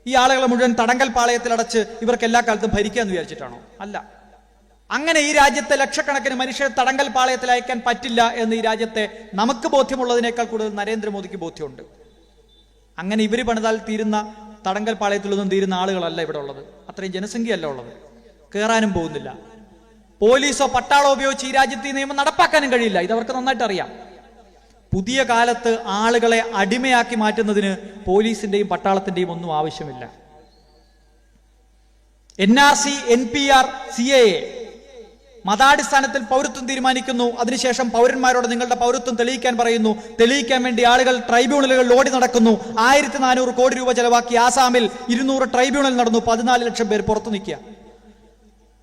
ഈ ആളുകളെ മുഴുവൻ തടങ്കൽ പാളയത്തിൽ അടച്ച് ഇവർക്ക് എല്ലാ കാലത്തും ഭരിക്കാന്ന് വിചാരിച്ചിട്ടാണോ? അല്ല. അങ്ങനെ ഈ രാജ്യത്തെ ലക്ഷക്കണക്കിന് മനുഷ്യരെ തടങ്കൽ പാളയത്തിൽ അയക്കാൻ പറ്റില്ല എന്ന് ഈ രാജ്യത്തെ നമുക്ക് ബോധ്യമുള്ളതിനേക്കാൾ കൂടുതൽ നരേന്ദ്രമോദിക്ക് ബോധ്യമുണ്ട്. അങ്ങനെ ഇവര് പണിതാൽ തീരുന്ന തടങ്കൽ പാളയത്തിലൊന്നും തീരുന്ന ആളുകളല്ല ഇവിടെ ഉള്ളത്. അത്രയും ജനസംഖ്യയല്ല ഉള്ളത്. കയറാനും പോകുന്നില്ല. പോലീസോ പട്ടാളോ ഉപയോഗിച്ച് ഈ രാജ്യത്ത് ഈ നിയമം നടപ്പാക്കാനും കഴിയില്ല. ഇതവർക്ക് നന്നായിട്ട് അറിയാം. പുതിയ കാലത്ത് ആളുകളെ അടിമയാക്കി മാറ്റുന്നതിന് പോലീസിന്റെയും പട്ടാളത്തിന്റെയും ഒന്നും ആവശ്യമില്ല. NRC, NPR, CAA മതാടിസ്ഥാനത്തിൽ പൗരത്വം തീരുമാനിക്കുന്നു. അതിനുശേഷം പൗരന്മാരോട് നിങ്ങളുടെ പൗരത്വം തെളിയിക്കാൻ പറയുന്നു. തെളിയിക്കാൻ വേണ്ടി ആളുകൾ ട്രൈബ്യൂണലുകളിൽ ഓടി നടക്കുന്നു. 1400 കോടി രൂപ ചെലവാക്കി ആസാമിൽ 200 ട്രൈബ്യൂണൽ നടന്നു. 14 ലക്ഷം പേർ പുറത്തു നിൽക്കുക.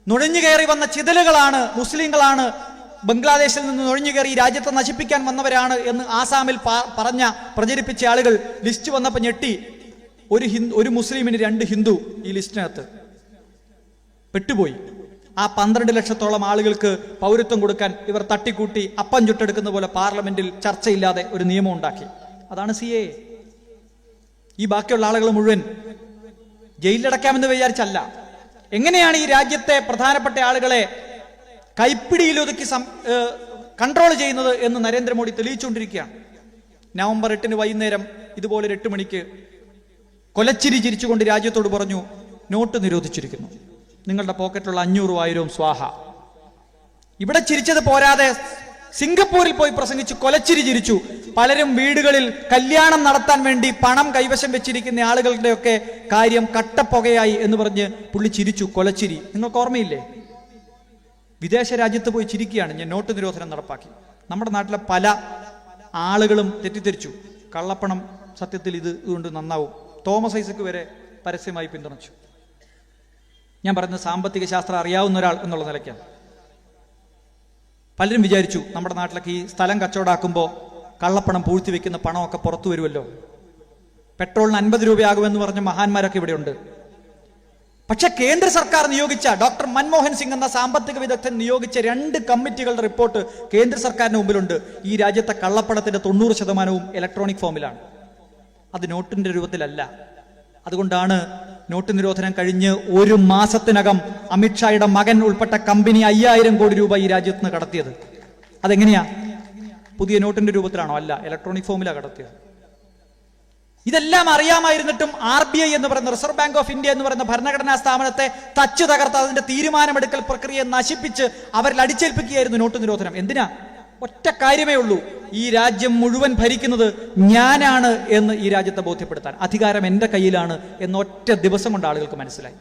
നുഴഞ്ഞു കയറി വന്ന ചിതലുകളാണ്, മുസ്ലിങ്ങളാണ്, ബംഗ്ലാദേശിൽ നിന്ന് നുഴഞ്ഞു കയറി രാജ്യത്തെ നശിപ്പിക്കാൻ വന്നവരാണ് എന്ന് ആസാമിൽ പ്രചരിപ്പിച്ച ആളുകൾ ലിസ്റ്റ് വന്നപ്പോൾ ഞെട്ടി. ഒരു മുസ്ലിമിന് 2 ഹിന്ദു ഈ ലിസ്റ്റിനകത്ത് പെട്ടുപോയി. ആ 12 ലക്ഷത്തോളം ആളുകൾക്ക് പൗരത്വം കൊടുക്കാൻ ഇവർ തട്ടിക്കൂട്ടി അപ്പം ചുട്ടെടുക്കുന്ന പോലെ പാർലമെന്റിൽ ചർച്ചയില്ലാതെ ഒരു നിയമം ഉണ്ടാക്കി. അതാണ് CAA. ഈ ബാക്കിയുള്ള ആളുകൾ മുഴുവൻ ജയിലിലടക്കാമെന്ന് വിചാരിച്ചല്ല. എങ്ങനെയാണ് ഈ രാജ്യത്തെ പ്രധാനപ്പെട്ട ആളുകളെ കൈപ്പിടിയിലൊതുക്കി കൺട്രോൾ ചെയ്യുന്നത് എന്ന് നരേന്ദ്രമോദി തെളിയിച്ചുകൊണ്ടിരിക്കുകയാണ്. നവംബർ 8 വൈകുന്നേരം ഇതുപോലെ 8 മണിക്ക് കൊലച്ചിരി ചിരിച്ചുകൊണ്ട് രാജ്യത്തോട് പറഞ്ഞു, നോട്ട് നിരോധിച്ചിരിക്കുന്നു, നിങ്ങളുടെ പോക്കറ്റിലുള്ള 500 1000 സ്വാഹ. ഇവിടെ ചിരിച്ചത് പോരാതെ സിംഗപ്പൂരിൽ പോയി പ്രസംഗിച്ചു കൊലച്ചിരി ചിരിച്ചു. പലരും വീടുകളിൽ കല്യാണം നടത്താൻ വേണ്ടി പണം കൈവശം വെച്ചിരിക്കുന്ന ആളുകളുടെയൊക്കെ കാര്യം കട്ടപ്പുകയായി എന്ന് പറഞ്ഞ് പുള്ളി ചിരിച്ചു. കൊലച്ചിരി നിങ്ങൾക്ക് ഓർമ്മയില്ലേ? വിദേശ രാജ്യത്ത് പോയി ചിരിക്കുകയാണ്. ഞാൻ നോട്ട് നിരോധനം നടപ്പാക്കി. നമ്മുടെ നാട്ടിലെ പല ആളുകളും തെറ്റിദ്ധരിച്ചു, കള്ളപ്പണം സത്യത്തിൽ ഇതുകൊണ്ട് നന്നാവും. തോമസ് ഐസക് വരെ പരസ്യമായി പിന്തുണച്ചു. ഞാൻ പറയുന്നത് സാമ്പത്തിക ശാസ്ത്രം അറിയാവുന്ന ഒരാൾ എന്നുള്ള നിലയ്ക്കാണ്. പലരും വിചാരിച്ചു നമ്മുടെ നാട്ടിലൊക്കെ ഈ സ്ഥലം കച്ചവടാക്കുമ്പോൾ കള്ളപ്പണം പൂഴ്ത്തി വെക്കുന്ന പണമൊക്കെ പുറത്തു വരുമല്ലോ, പെട്രോളിന് 50 രൂപയാകുമെന്ന് പറഞ്ഞ മഹാന്മാരൊക്കെ ഇവിടെയുണ്ട്. പക്ഷെ കേന്ദ്ര സർക്കാർ നിയോഗിച്ച ഡോക്ടർ മൻമോഹൻ സിംഗ് എന്ന സാമ്പത്തിക വിദഗ്ധൻ നിയോഗിച്ച 2 കമ്മിറ്റികളുടെ റിപ്പോർട്ട് കേന്ദ്ര സർക്കാരിന് മുമ്പിലുണ്ട്. ഈ രാജ്യത്തെ കള്ളപ്പണത്തിന്റെ 90% ഇലക്ട്രോണിക് ഫോമിലാണ്, അത് നോട്ടിന്റെ രൂപത്തിലല്ല. അതുകൊണ്ടാണ് നോട്ട് നിരോധനം കഴിഞ്ഞ് 1 മാസത്തിനകം അമിത്ഷായുടെ മകൻ ഉൾപ്പെട്ട കമ്പനി 5000 കോടി രൂപ ഈ രാജ്യത്ത് നിന്ന് കടത്തിയത്. അതെങ്ങനെയാ? പുതിയ നോട്ടിന്റെ രൂപത്തിലാണോ? അല്ല, ഇലക്ട്രോണിക് ഫോമിലാണ് കടത്തിയത്. ഇതെല്ലാം അറിയാമായിരുന്നിട്ടും RBI എന്ന് പറയുന്ന റിസർവ് ബാങ്ക് ഓഫ് ഇന്ത്യ എന്ന് പറയുന്ന ഭരണഘടനാ സ്ഥാപനത്തെ തച്ചു തകർത്ത് അതിന്റെ തീരുമാനമെടുക്കൽ പ്രക്രിയയെ നശിപ്പിച്ച് അവരിൽ അടിച്ചേൽപ്പിക്കുകയായിരുന്നു നോട്ട് നിരോധനം. എന്തിനാ? ഒറ്റ കാര്യമേ ഉള്ളൂ, ഈ രാജ്യം മുഴുവൻ ഭരിക്കുന്നത് ഞാനാണ് എന്ന് ഈ രാജ്യത്തെ ബോധ്യപ്പെടുത്താൻ. അധികാരം എൻ്റെ കയ്യിലാണ് എന്നൊറ്റ ദിവസം കൊണ്ട് ആളുകൾക്ക് മനസ്സിലായി.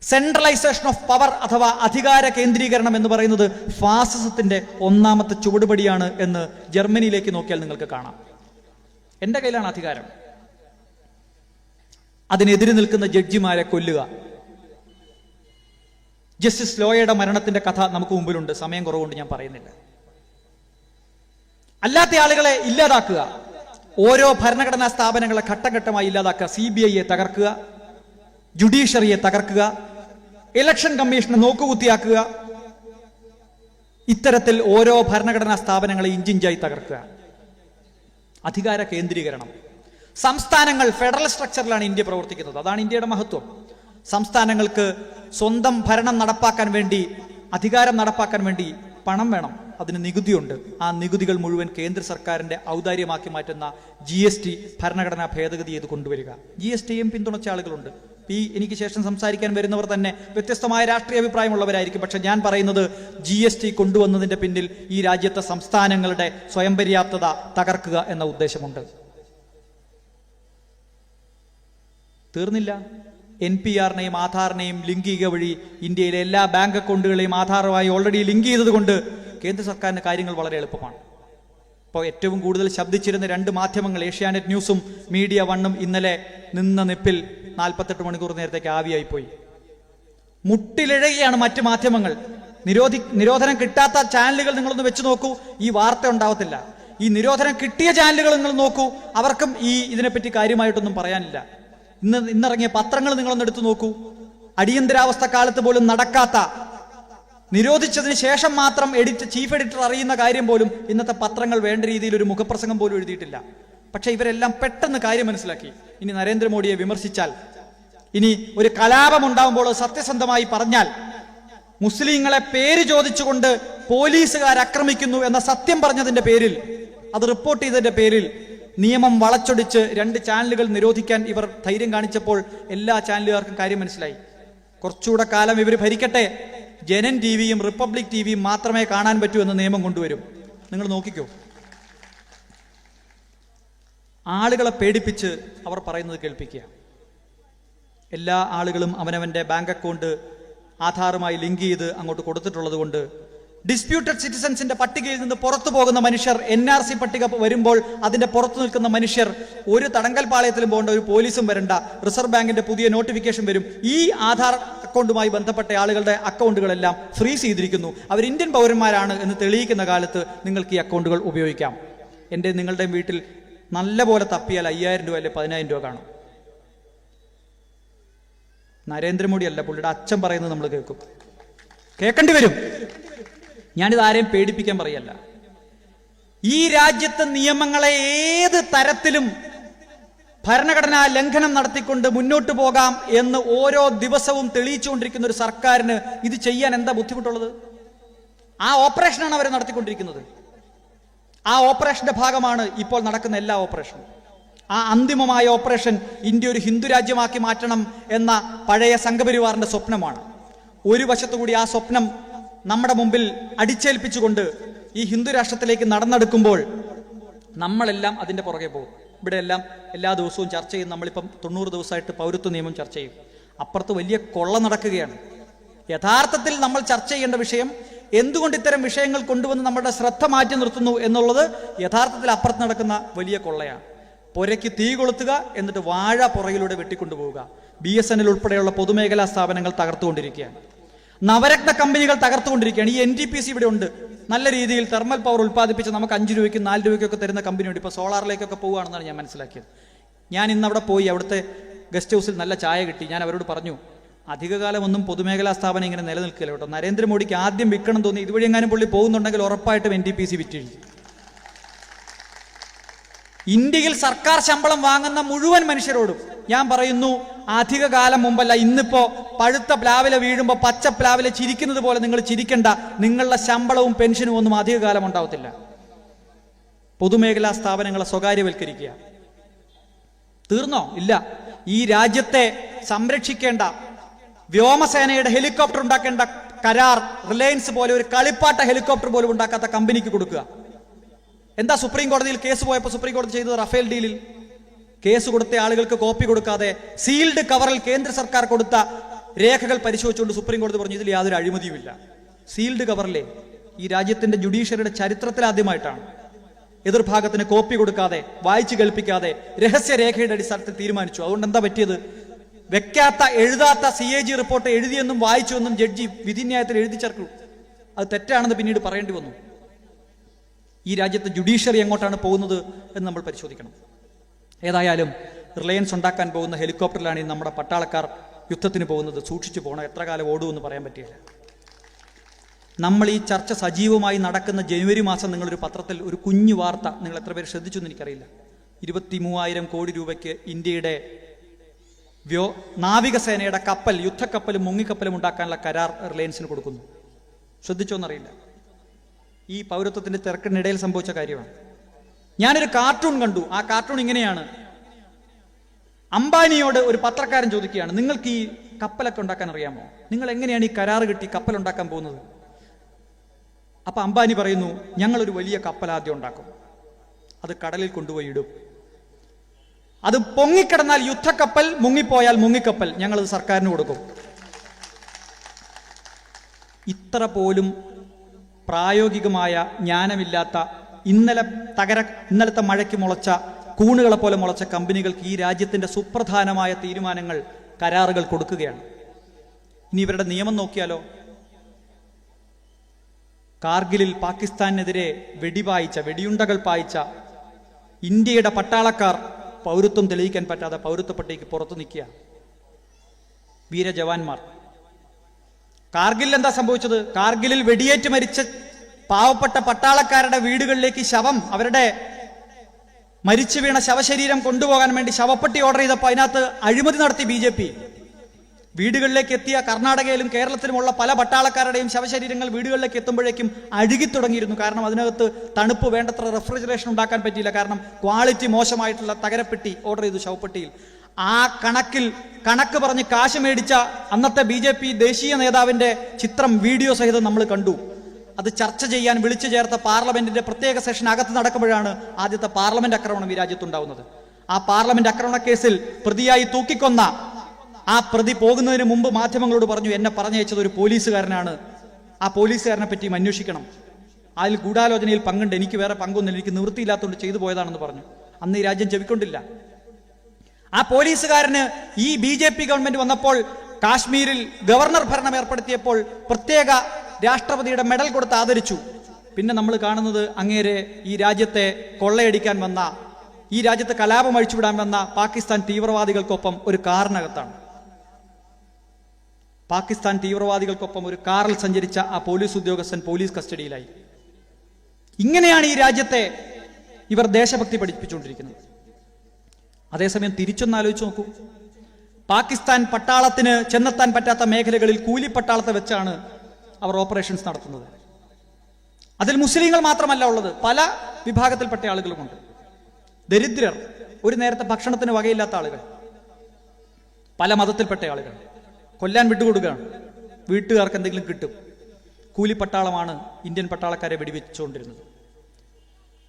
സെൻട്രലൈസേഷൻ ഓഫ് പവർ അഥവാ അധികാര കേന്ദ്രീകരണം എന്ന് പറയുന്നത് ഫാസിസത്തിന്റെ ഒന്നാമത്തെ ചുവടുപടിയാണ് എന്ന് ജർമ്മനിയിലേക്ക് നോക്കിയാൽ നിങ്ങൾക്ക് കാണാം. എൻ്റെ കയ്യിലാണ് അധികാരം. അതിനെതിരെ നിൽക്കുന്ന ജഡ്ജിമാരെ കൊല്ലുക. ജസ്റ്റിസ് ലോയയുടെ മരണത്തിന്റെ കഥ നമുക്ക് മുമ്പിലുണ്ട്. സമയം കുറവുകൊണ്ട് ഞാൻ പറയുന്നില്ല. അല്ലാത്ത ആളുകളെ ഇല്ലാതാക്കുക. ഓരോ ഭരണഘടനാ സ്ഥാപനങ്ങളെ ഘട്ടം ഘട്ടമായി ഇല്ലാതാക്കുക. CBIയെ തകർക്കുക, ജുഡീഷ്യറിയെ തകർക്കുക, ഇലക്ഷൻ കമ്മീഷനെ നോക്കുകുത്തിയാക്കുക. ഇത്തരത്തിൽ ഓരോ ഭരണഘടനാ സ്ഥാപനങ്ങളെ ഇഞ്ചിഞ്ചായി തകർക്കുക. അധികാര കേന്ദ്രീകരണം. സംസ്ഥാനങ്ങൾ ഫെഡറൽ സ്ട്രക്ചറിലാണ് ഇന്ത്യ പ്രവർത്തിക്കുന്നത്. അതാണ് ഇന്ത്യയുടെ മഹത്വം. സംസ്ഥാനങ്ങൾക്ക് സ്വന്തം ഭരണം നടപ്പാക്കാൻ വേണ്ടി, അധികാരം നടപ്പാക്കാൻ വേണ്ടി പണം വേണം. അതിന് നികുതിയുണ്ട്. ആ നികുതികൾ മുഴുവൻ കേന്ദ്ര സർക്കാരിന്റെ ഔദാര്യമാക്കി മാറ്റുന്ന GST ഭരണഘടനാ ഭേദഗതി ചെയ്ത് കൊണ്ടുവരിക. GSTയും പിന്തുണച്ച ആളുകളുണ്ട്. എനിക്ക് ശേഷം സംസാരിക്കാൻ വരുന്നവർ തന്നെ വ്യത്യസ്തമായ രാഷ്ട്രീയ അഭിപ്രായമുള്ളവരായിരിക്കും. പക്ഷെ ഞാൻ പറയുന്നത് GST കൊണ്ടുവന്നതിന്റെ പിന്നിൽ ഈ രാജ്യത്തെ സംസ്ഥാനങ്ങളുടെ സ്വയം പര്യാപ്തത തകർക്കുക എന്ന ഉദ്ദേശമുണ്ട്. തീർന്നില്ല. NPR-നെയും ആധാറിനെയും ലിങ്ക് ചെയ്യുക വഴി ഇന്ത്യയിലെ എല്ലാ ബാങ്ക് അക്കൗണ്ടുകളെയും ആധാറുമായി ഓൾറെഡി ലിങ്ക് ചെയ്തതുകൊണ്ട് കേന്ദ്ര സർക്കാരിന് കാര്യങ്ങൾ വളരെ എളുപ്പമാണ്. ഇപ്പോൾ ഏറ്റവും കൂടുതൽ ശബ്ദിച്ചിരുന്ന 2 മാധ്യമങ്ങൾ, ഏഷ്യാനെറ്റ് ന്യൂസും മീഡിയ വണ്ണും, ഇന്നലെ നിന്ന നിപ്പിൽ 48 മണിക്കൂർ നേരത്തേക്ക് ആവിയായിപ്പോയി. മുട്ടിലിഴയുകയാണ് മറ്റ് മാധ്യമങ്ങൾ. നിരോധനം കിട്ടാത്ത ചാനലുകൾ നിങ്ങളൊന്ന് വെച്ച് നോക്കൂ, ഈ വാർത്ത ഉണ്ടാവത്തില്ല. ഈ നിരോധനം കിട്ടിയ ചാനലുകൾ നിങ്ങൾ നോക്കൂ, അവർക്കും ഇതിനെപ്പറ്റി കാര്യമായിട്ടൊന്നും പറയാനില്ല. ഇന്നിറങ്ങിയ പത്രങ്ങൾ നിങ്ങളൊന്ന് എടുത്തു നോക്കൂ. അടിയന്തരാവസ്ഥ കാലത്ത് പോലും നടക്കാത്ത, നിരോധിച്ചതിന് ശേഷം മാത്രം ചീഫ് എഡിറ്റർ അറിയുന്ന കാര്യം പോലും ഇന്നത്തെ പത്രങ്ങൾ വേണ്ട രീതിയിൽ ഒരു മുഖപ്രസംഗം പോലും എഴുതിയിട്ടില്ല. പക്ഷെ ഇവരെല്ലാം പെട്ടെന്ന് കാര്യം മനസ്സിലാക്കി. ഇനി നരേന്ദ്രമോദിയെ വിമർശിച്ചാൽ, ഇനി ഒരു കലാപം ഉണ്ടാവുമ്പോൾ സത്യസന്ധമായി പറഞ്ഞാൽ, മുസ്ലിങ്ങളെ പേര് ചോദിച്ചുകൊണ്ട് പോലീസുകാർ ആക്രമിക്കുന്നു എന്ന സത്യം പറഞ്ഞതിന്റെ പേരിൽ, അത് റിപ്പോർട്ട് ചെയ്തതിന്റെ പേരിൽ നിയമം വളച്ചൊടിച്ച് 2 ചാനലുകൾ നിരോധിക്കാൻ ഇവർ ധൈര്യം കാണിച്ചപ്പോൾ എല്ലാ ചാനലുകാർക്കും കാര്യം മനസ്സിലായി. കുറച്ചുകൂടെ കാലം ഇവർ ഭരിക്കട്ടെ, ജനൻ TVയും റിപ്പബ്ലിക് TVയും മാത്രമേ കാണാൻ പറ്റൂ എന്ന നിയമം കൊണ്ടുവരും. നിങ്ങൾ നോക്കിക്കോ. ആളുകളെ പേടിപ്പിച്ച് അവർ പറയുന്നത് കേൾപ്പിക്കുക. എല്ലാ ആളുകളും അവനവന്റെ ബാങ്ക് അക്കൗണ്ട് ആധാറുമായി ലിങ്ക് ചെയ്ത് അങ്ങോട്ട് കൊടുത്തിട്ടുള്ളത് കൊണ്ട് ഡിസ്പ്യൂട്ടഡ് സിറ്റിസൺസിന്റെ പട്ടികയിൽ നിന്ന് പുറത്തു പോകുന്ന മനുഷ്യർ, NRC പട്ടിക വരുമ്പോൾ അതിന്റെ പുറത്തു നിൽക്കുന്ന മനുഷ്യർ, ഒരു തടങ്കൽ പാളയത്തിലും പോകേണ്ട, ഒരു പോലീസും വരണ്ട, റിസർവ് ബാങ്കിന്റെ പുതിയ നോട്ടിഫിക്കേഷൻ വരും. ഈ ആധാർ അക്കൗണ്ടുമായി ബന്ധപ്പെട്ട ആളുകളുടെ അക്കൗണ്ടുകളെല്ലാം ഫ്രീസ് ചെയ്തിരിക്കുന്നു, അവർ ഇന്ത്യൻ പൗരന്മാരാണ് എന്ന് തെളിയിക്കുന്ന കാലത്ത് നിങ്ങൾക്ക് ഈ അക്കൗണ്ടുകൾ ഉപയോഗിക്കാം. നിങ്ങളുടെ വീട്ടിൽ നല്ല പോലെ തപ്പിയാൽ 5000 രൂപ അല്ലെ 10000 രൂപ കാണും. നരേന്ദ്രമോദി അല്ല, പുള്ളിയുടെ അച്ഛൻ പറയുന്നത് നമ്മൾ കേൾക്കേണ്ടി വരും. ഞാനിത് ആരെയും പേടിപ്പിക്കാൻ പറയല്ല. ഈ രാജ്യത്തെ നിയമങ്ങളെ ഏത് തരത്തിലും ഭരണഘടനാ ലംഘനം നടത്തിക്കൊണ്ട് മുന്നോട്ട് പോകാം എന്ന് ഓരോ ദിവസവും തെളിയിച്ചുകൊണ്ടിരിക്കുന്ന ഒരു സർക്കാരിന് ഇത് ചെയ്യാൻ എന്താ ബുദ്ധിമുട്ടുള്ളത്? ആ ഓപ്പറേഷനാണ് അവർ നടത്തിക്കൊണ്ടിരിക്കുന്നത്. ആ ഓപ്പറേഷന്റെ ഭാഗമാണ് ഇപ്പോൾ നടക്കുന്ന എല്ലാ ഓപ്പറേഷനും. ആ അന്തിമമായ ഓപ്പറേഷൻ ഇന്ത്യ ഒരു ഹിന്ദു രാജ്യമാക്കി മാറ്റണം എന്ന പഴയ സംഘപരിവാറിന്റെ സ്വപ്നമാണ്. ഒരു വശത്തുകൂടി ആ സ്വപ്നം നമ്മുടെ മുമ്പിൽ അടിച്ചേൽപ്പിച്ചുകൊണ്ട് ഈ ഹിന്ദു രാഷ്ട്രത്തിലേക്ക് നടന്നെടുക്കുമ്പോൾ നമ്മളെല്ലാം അതിന്റെ പുറകെ പോകും. ഇവിടെ എല്ലാം എല്ലാ ദിവസവും ചർച്ച ചെയ്യും. നമ്മളിപ്പം 90 ദിവസമായിട്ട് പൗരത്വ നിയമം ചർച്ച ചെയ്യും. അപ്പുറത്ത് വലിയ കൊള്ള നടക്കുകയാണ്. യഥാർത്ഥത്തിൽ നമ്മൾ ചർച്ച ചെയ്യേണ്ട വിഷയം എന്തുകൊണ്ട് ഇത്തരം വിഷയങ്ങൾ കൊണ്ടുവന്ന് നമ്മുടെ ശ്രദ്ധ മാറ്റി നിർത്തുന്നു എന്നുള്ളത് യഥാർത്ഥത്തിൽ അപ്പുറത്ത് നടക്കുന്ന വലിയ കൊള്ളയാണ്. പുരയ്ക്ക് തീ കൊളുത്തുക, എന്നിട്ട് വാഴ പുറകിലൂടെ വെട്ടിക്കൊണ്ടുപോവുക. BSNL ഉൾപ്പെടെയുള്ള പൊതുമേഖലാ സ്ഥാപനങ്ങൾ തകർത്തുകൊണ്ടിരിക്കുകയാണ്. നവരത്ന കമ്പനികൾ തകർത്തുകൊണ്ടിരിക്കുകയാണ്. ഈ NTPC ഇവിടെ ഉണ്ട്. നല്ല രീതിയിൽ തെർമൽ പവർ ഉൽപ്പാദിപ്പിച്ച് നമുക്ക് 5 രൂപയ്ക്കും 4 രൂപയ്ക്കൊക്കെ തരുന്ന കമ്പനിയുണ്ട്. ഇപ്പോൾ സോളാറിലേക്കൊക്കെ പോകുകയാണെന്നാണ് ഞാൻ മനസ്സിലാക്കിയത്. ഞാൻ ഇന്ന് അവിടെ പോയി, അവിടുത്തെ ഗസ്റ്റ് ഹൗസിൽ നല്ല ചായ കിട്ടി. ഞാൻ അവരോട് പറഞ്ഞു, അധികകാലമൊന്നും പൊതുമേഖലാ സ്ഥാപനം ഇങ്ങനെ നിലനിൽക്കില്ല കേട്ടോ. നരേന്ദ്രമോദിക്ക് ആദ്യം വിൽക്കണം തോന്നി, ഇതുവഴി എങ്ങാനും പുള്ളി പോകുന്നുണ്ടെങ്കിൽ ഉറപ്പായിട്ടും NTPC വിറ്റിഴിക്കും. ഇന്ത്യയിൽ സർക്കാർ ശമ്പളം വാങ്ങുന്ന മുഴുവൻ മനുഷ്യരോടും ഞാൻ പറയുന്നു, അധിക കാലം മുമ്പല്ല, ഇന്നിപ്പോ പഴുത്ത പ്ലാവില വീഴുമ്പോൾ പച്ച പ്ലാവില ചിരിക്കുന്നത് പോലെ നിങ്ങൾ ചിരിക്കണ്ട. നിങ്ങളുടെ ശമ്പളവും പെൻഷനും ഒന്നും അധിക കാലം ഉണ്ടാവത്തില്ല. പൊതുമേഖലാ സ്ഥാപനങ്ങളെ സ്വകാര്യവൽക്കരിക്കുക. തീർന്നോ? ഇല്ല. ഈ രാജ്യത്തെ സംരക്ഷിക്കേണ്ട, വ്യോമസേനയുടെ ഹെലികോപ്റ്റർ ഉണ്ടാക്കേണ്ട കരാർ റിലയൻസ് പോലെ ഒരു കളിപ്പാട്ട ഹെലികോപ്റ്റർ പോലും ഉണ്ടാക്കാത്ത കമ്പനിക്ക് കൊടുക്കുക. എന്താ സുപ്രീം കോടതിയിൽ കേസ് പോയപ്പോൾ സുപ്രീം കോടതി ചെയ്തത്? റഫേൽ ഡീലിൽ കേസ് കൊടുത്ത ആളുകൾക്ക് കോപ്പി കൊടുക്കാതെ സീൽഡ് കവറിൽ കേന്ദ്ര സർക്കാർ കൊടുത്ത രേഖകൾ പരിശോധിച്ചുകൊണ്ട് സുപ്രീം കോടതി പറഞ്ഞു ഇതിൽ യാതൊരു അഴിമതിയുമില്ല. സീൽഡ് കവറിലെ ഈ രാജ്യത്തിന്റെ ജുഡീഷ്യറിയുടെ ചരിത്രത്തിൽ ആദ്യമായിട്ടാണ് എതിർഭാഗത്തിന് കോപ്പി കൊടുക്കാതെ വായിച്ചു കേൾപ്പിക്കാതെ രഹസ്യരേഖയുടെ അടിസ്ഥാനത്തിൽ തീരുമാനിച്ചു. അതുകൊണ്ട് എന്താ പറ്റിയത്? വെക്കാത്ത എഴുതാത്ത CAG റിപ്പോർട്ട് എഴുതിയെന്നും വായിച്ചുവെന്നും ജഡ്ജി വിധിന്യായത്തിൽ എഴുതി ചേർക്കൂ. അത് തെറ്റാണെന്ന് പിന്നീട് പറയേണ്ടി വന്നു. ഈ രാജ്യത്തെ ജുഡീഷ്യറി എങ്ങോട്ടാണ് പോകുന്നത് എന്ന് നമ്മൾ പരിശോധിക്കണം. ഏതായാലും റിലയൻസ് ഉണ്ടാക്കാൻ പോകുന്ന ഹെലികോപ്റ്ററിലാണ് ഈ നമ്മുടെ പട്ടാളക്കാർ യുദ്ധത്തിന് പോകുന്നത്. സൂക്ഷിച്ചു പോകണം, എത്ര കാലം ഓടുമെന്ന് പറയാൻ പറ്റില്ല. നമ്മൾ ഈ ചർച്ച സജീവമായി നടക്കുന്ന ജനുവരി മാസം നിങ്ങളൊരു പത്രത്തിൽ ഒരു കുഞ്ഞു വാർത്ത നിങ്ങൾ എത്ര പേര് ശ്രദ്ധിച്ചു എന്ന് എനിക്കറിയില്ല. 23,000 കോടി രൂപയ്ക്ക് ഇന്ത്യയുടെ നാവികസേനയുടെ കപ്പൽ, യുദ്ധക്കപ്പലും മുങ്ങിക്കപ്പലും ഉണ്ടാക്കാനുള്ള കരാർ റിലയൻസിന് കൊടുക്കുന്നു. ശ്രദ്ധിച്ചോന്നറിയില്ല. ഈ പൗരത്വത്തിന്റെ തിരക്കിനിടയിൽ സംഭവിച്ച കാര്യമാണ്. ഞാനൊരു കാർട്ടൂൺ കണ്ടു. ആ കാർട്ടൂൺ ഇങ്ങനെയാണ്. അംബാനിയോട് ഒരു പത്രക്കാരൻ ചോദിക്കുകയാണ്, നിങ്ങൾക്ക് ഈ കപ്പലൊക്കെ ഉണ്ടാക്കാൻ അറിയാമോ? നിങ്ങൾ എങ്ങനെയാണ് ഈ കരാർ കിട്ടി കപ്പൽ ഉണ്ടാക്കാൻ പോകുന്നത്? അപ്പൊ അംബാനി പറയുന്നു, ഞങ്ങളൊരു വലിയ കപ്പൽ ആദ്യം ഉണ്ടാക്കും, അത് കടലിൽ കൊണ്ടുപോയി ഇടും, അത് പൊങ്ങിക്കിടന്നാൽ യുദ്ധക്കപ്പൽ, മുങ്ങിപ്പോയാൽ മുങ്ങിക്കപ്പൽ, ഞങ്ങളത് സർക്കാരിന് കൊടുക്കും. ഇത്ര പോലും പ്രായോഗികമായ ജ്ഞാനമില്ലാത്ത ഇന്നലത്തെ മഴയ്ക്ക് മുളച്ച കൂണുകളെ പോലെ മുളച്ച കമ്പനികൾക്ക് ഈ രാജ്യത്തിന്റെ സുപ്രധാനമായ തീരുമാനങ്ങൾ, കരാറുകൾ കൊടുക്കുകയാണ്. ഇനി ഇവരുടെ നിയമം നോക്കിയാലോ? കാർഗിലിൽ പാകിസ്ഥാനെതിരെ വെടിയുണ്ടകൾ പായിച്ച ഇന്ത്യയുടെ പട്ടാളക്കാർ പൗരത്വം തെളിയിക്കാൻ പറ്റാതെ പൗരത്വ പട്ടികയ്ക്ക് പുറത്തു നിൽക്കുക. വീരജവാന്മാർ. കാർഗിലിൽ എന്താ സംഭവിച്ചത്? കാർഗിലിൽ വെടിയേറ്റ് മരിച്ച പാവപ്പെട്ട പട്ടാളക്കാരുടെ വീടുകളിലേക്ക് ശവം, അവരുടെ മരിച്ചു വീണ ശവശരീരം കൊണ്ടുപോകാൻ വേണ്ടി ശവപ്പെട്ടി ഓർഡർ ചെയ്തപ്പോൾ അതിനകത്ത് അഴിമതി നടത്തി BJP. വീടുകളിലേക്ക് എത്തിയ കർണാടകയിലും കേരളത്തിലുമുള്ള പല പട്ടാളക്കാരുടെയും ശവശരീരങ്ങൾ വീടുകളിലേക്ക് എത്തുമ്പോഴേക്കും അഴുകി തുടങ്ങിയിരുന്നു. കാരണം അതിനകത്ത് തണുപ്പ് വേണ്ടത്ര റെഫ്രിജറേഷൻ ഉണ്ടാക്കാൻ പറ്റിയില്ല. കാരണം ക്വാളിറ്റി മോശമായിട്ടുള്ള തകരപ്പെട്ടി ഓർഡർ ചെയ്തു ശവപ്പെട്ടിയിൽ. ആ കണക്ക് പറഞ്ഞ് കാശ് മേടിച്ച അന്നത്തെ BJP ദേശീയ നേതാവിന്റെ ചിത്രം വീഡിയോ സഹിതം നമ്മൾ കണ്ടു. അത് ചർച്ച ചെയ്യാൻ വിളിച്ചു ചേർത്ത പാർലമെന്റിന്റെ പ്രത്യേക സെഷൻ അകത്ത് നടക്കുമ്പോഴാണ് ആദ്യത്തെ പാർലമെന്റ് ആക്രമണം ഈ രാജ്യത്തുണ്ടാവുന്നത്. ആ പാർലമെന്റ് ആക്രമണ കേസിൽ പ്രതിയായി തൂക്കിക്കൊന്ന ആ പ്രതി പോകുന്നതിന് മുമ്പ് മാധ്യമങ്ങളോട് പറഞ്ഞു, എന്നെ പറഞ്ഞയച്ചത് ഒരു പോലീസുകാരനാണ്, ആ പോലീസുകാരനെ പറ്റി അന്വേഷിക്കണം, അതിൽ ഗൂഢാലോചനയിൽ പങ്കുണ്ട്, എനിക്ക് വേറെ പങ്കൊന്നുമില്ല, എനിക്ക് നിവൃത്തിയില്ലാത്തതുകൊണ്ട് ചെയ്തു പോയതാണെന്ന് പറഞ്ഞു. അന്ന് ഈ രാജ്യം ചെവിക്കൊണ്ടില്ല. ആ പോലീസുകാരന് ഈ BJP ഗവൺമെന്റ് വന്നപ്പോൾ കാശ്മീരിൽ ഗവർണർ ഭരണം ഏർപ്പെടുത്തിയപ്പോൾ പ്രത്യേക രാഷ്ട്രപതിയുടെ മെഡൽ കൊടുത്ത് ആദരിച്ചു. പിന്നെ നമ്മൾ കാണുന്നത് അങ്ങേരെ ഈ രാജ്യത്തെ കൊള്ളയടിക്കാൻ വന്ന, ഈ രാജ്യത്തെ കലാപം അഴിച്ചുവിടാൻ വന്ന പാകിസ്ഥാൻ തീവ്രവാദികൾക്കൊപ്പം ഒരു കാറിനകത്താണ്. പാകിസ്ഥാൻ തീവ്രവാദികൾക്കൊപ്പം ഒരു കാറിൽ സഞ്ചരിച്ച ആ പോലീസ് ഉദ്യോഗസ്ഥൻ പോലീസ് കസ്റ്റഡിയിലായി. ഇങ്ങനെയാണ് ഈ രാജ്യത്തെ ഇവർ ദേശഭക്തി പഠിപ്പിച്ചുകൊണ്ടിരിക്കുന്നത്. അതേസമയം തിരിച്ചൊന്നാലോചിച്ച് നോക്കൂ. പാകിസ്ഥാൻ പട്ടാളത്തിന് ചെന്നെത്താൻ പറ്റാത്ത മേഖലകളിൽ കൂലിപ്പട്ടാളത്തെ വെച്ചാണ് അവർ ഓപ്പറേഷൻസ് നടത്തുന്നത്. അതിൽ മുസ്ലിങ്ങൾ മാത്രമല്ല ഉള്ളത്, പല വിഭാഗത്തിൽപ്പെട്ട ആളുകളുമുണ്ട്. ദരിദ്രർ, ഒരു നേരത്തെ ഭക്ഷണത്തിന് വകയില്ലാത്ത ആളുകൾ, പല മതത്തിൽപ്പെട്ട ആളുകൾ കൊല്ലാൻ വിട്ടുകൊടുക്കുകയാണ്. വീട്ടുകാർക്ക് എന്തെങ്കിലും കിട്ടും. കൂലിപ്പട്ടാളമാണ് ഇന്ത്യൻ പട്ടാളക്കാരെ വെടിവെച്ചുകൊണ്ടിരുന്നത്.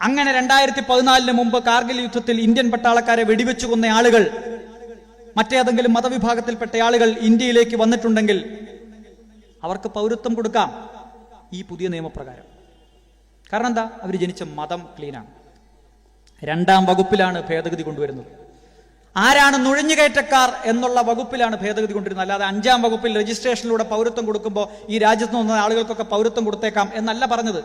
അങ്ങനെ 2014 മുമ്പ് കാർഗിൽ യുദ്ധത്തിൽ ഇന്ത്യൻ പട്ടാളക്കാരെ വെടിവെച്ചു കൊന്ന ആളുകൾ, മറ്റേതെങ്കിലും മതവിഭാഗത്തിൽപ്പെട്ട ആളുകൾ ഇന്ത്യയിലേക്ക് വന്നിട്ടുണ്ടെങ്കിൽ അവർക്ക് പൗരത്വം കൊടുക്കാം ഈ പുതിയ നിയമപ്രകാരം. കാരണം എന്താ? അവർ ജനിച്ച മതം ക്ലീനാണ്. 2-ാം വകുപ്പിലാണ് ഭേദഗതി കൊണ്ടുവരുന്നത്. ആരാണ് നുഴഞ്ഞുകയറ്റക്കാർ എന്നുള്ള വകുപ്പിലാണ് ഭേദഗതി കൊണ്ടുവരുന്നത്. അല്ലാതെ 5-ാം വകുപ്പിൽ രജിസ്ട്രേഷനിലൂടെ പൗരത്വം കൊടുക്കുമ്പോൾ ഈ രാജ്യത്ത് നിന്ന് വന്ന ആളുകൾക്കൊക്കെ പൗരത്വം കൊടുത്തേക്കാം എന്നല്ല പറഞ്ഞത്.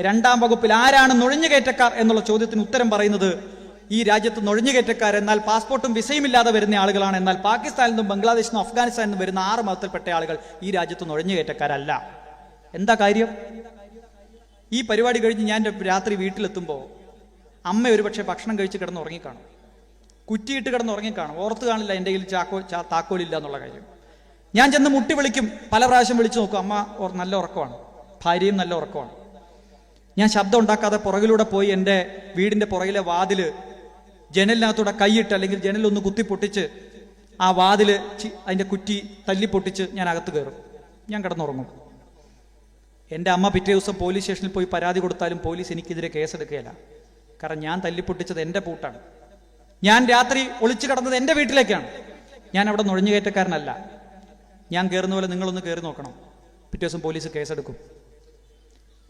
2-ാം വകുപ്പിൽ ആരാണ് നുഴഞ്ഞുകയറ്റക്കാർ എന്നുള്ള ചോദ്യത്തിന് ഉത്തരം പറയുന്നത്, ഈ രാജ്യത്ത് നുഴഞ്ഞുകയറ്റക്കാർ എന്നാൽ പാസ്പോർട്ടും വിസയും ഇല്ലാതെ വരുന്ന ആളുകളാണ്. എന്നാൽ പാകിസ്ഥാനിൽ നിന്നും ബംഗ്ലാദേശിൽ നിന്നും അഫ്ഗാനിസ്ഥാനിൽ നിന്നും വരുന്ന 6 മതത്തിൽപ്പെട്ട ആളുകൾ ഈ രാജ്യത്ത് നുഴഞ്ഞുകയറ്റക്കാരല്ല. എന്താ കാര്യം? ഈ പരിപാടി കഴിഞ്ഞ് ഞാൻ രാത്രി വീട്ടിലെത്തുമ്പോൾ അമ്മ ഒരുപക്ഷെ ഭക്ഷണം കഴിച്ച് കിടന്ന് ഉറങ്ങിക്കാണും, കുറ്റിയിട്ട് കിടന്ന് ഉറങ്ങിക്കാണും, ഓർത്ത് കാണില്ല എൻ്റെ കയ്യിൽ താക്കോലില്ല എന്നുള്ള കാര്യം. ഞാൻ ചെന്ന് മുട്ടി വിളിക്കും, പല പ്രാവശ്യം വിളിച്ചു നോക്കും. അമ്മ നല്ല ഉറക്കമാണ്, ഭാര്യയും നല്ല ഉറക്കമാണ്. ഞാൻ ശബ്ദം ഉണ്ടാക്കാതെ പുറകിലൂടെ പോയി എൻ്റെ വീടിൻ്റെ പുറകിലെ വാതില് ജനലിനകത്തൂടെ കൈയിട്ട്, അല്ലെങ്കിൽ ജനലൊന്ന് കുത്തിപ്പൊട്ടിച്ച് ആ വാതില് അതിൻ്റെ കുറ്റി തല്ലിപ്പൊട്ടിച്ച് ഞാൻ അകത്ത് കയറും. ഞാൻ കിടന്നുറങ്ങും. എൻ്റെ അമ്മ പിറ്റേ ദിവസം പോലീസ് സ്റ്റേഷനിൽ പോയി പരാതി കൊടുത്താലും പോലീസ് എനിക്കെതിരെ കേസെടുക്കുകയില്ല. കാരണം ഞാൻ തല്ലിപ്പൊട്ടിച്ചത് എൻ്റെ പൂട്ടാണ്. ഞാൻ രാത്രി ഒളിച്ചു കടന്നത് എൻ്റെ വീട്ടിലേക്കാണ്. ഞാൻ അവിടെ നുഴഞ്ഞുകയറ്റക്കാരനല്ല. ഞാൻ കയറുന്ന പോലെ നിങ്ങളൊന്ന് കയറി നോക്കണം, പിറ്റേ ദിവസം പോലീസ് കേസെടുക്കും.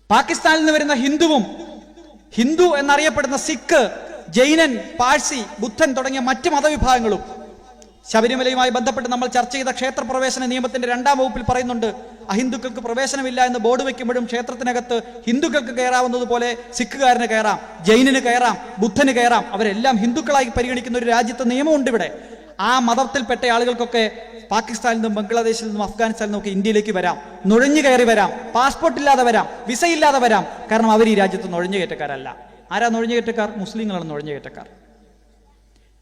പാകിസ്ഥാനിൽ നിന്ന് വരുന്ന ഹിന്ദു എന്നറിയപ്പെടുന്ന സിഖ്, ജൈനൻ, പാഴ്സി, ബുദ്ധൻ തുടങ്ങിയ മറ്റ് മതവിഭാഗങ്ങളും ശബരിമലയുമായി ബന്ധപ്പെട്ട് നമ്മൾ ചർച്ച ചെയ്ത ക്ഷേത്രപ്രവേശന നിയമത്തിന്റെ 2-ാം വകുപ്പിൽ പറയുന്നുണ്ട്, അഹിന്ദുക്കൾക്ക് പ്രവേശനമില്ല എന്ന് ബോർഡ് വെക്കുമ്പോഴും ക്ഷേത്രത്തിനകത്ത് ഹിന്ദുക്കൾക്ക് കയറാവുന്നതുപോലെ സിഖുകാരന് കയറാം, ജൈനന് കയറാം, ബുദ്ധന് കയറാം. അവരെല്ലാം ഹിന്ദുക്കളായി പരിഗണിക്കുന്ന ഒരു രാജ്യത്തെ നിയമമുണ്ട് ഇവിടെ. ആ മതത്തിൽപ്പെട്ട ആളുകൾക്കൊക്കെ പാകിസ്ഥാനിൽ നിന്നും ബംഗ്ലാദേശിൽ നിന്നും അഫ്ഗാനിസ്ഥാനിൽ നിന്നൊക്കെ ഇന്ത്യയിലേക്ക് വരാം, നുഴഞ്ഞു കയറി വരാം, പാസ്പോർട്ട് ഇല്ലാതെ വരാം, വിസ ഇല്ലാതെ വരാം. കാരണം അവർ ഈ രാജ്യത്ത് നുഴഞ്ഞുകയറ്റക്കാരല്ല. ആരാ നുഴഞ്ഞുകയറ്റക്കാർ? മുസ്ലിങ്ങളാണ് നുഴഞ്ഞുകയറ്റക്കാർ.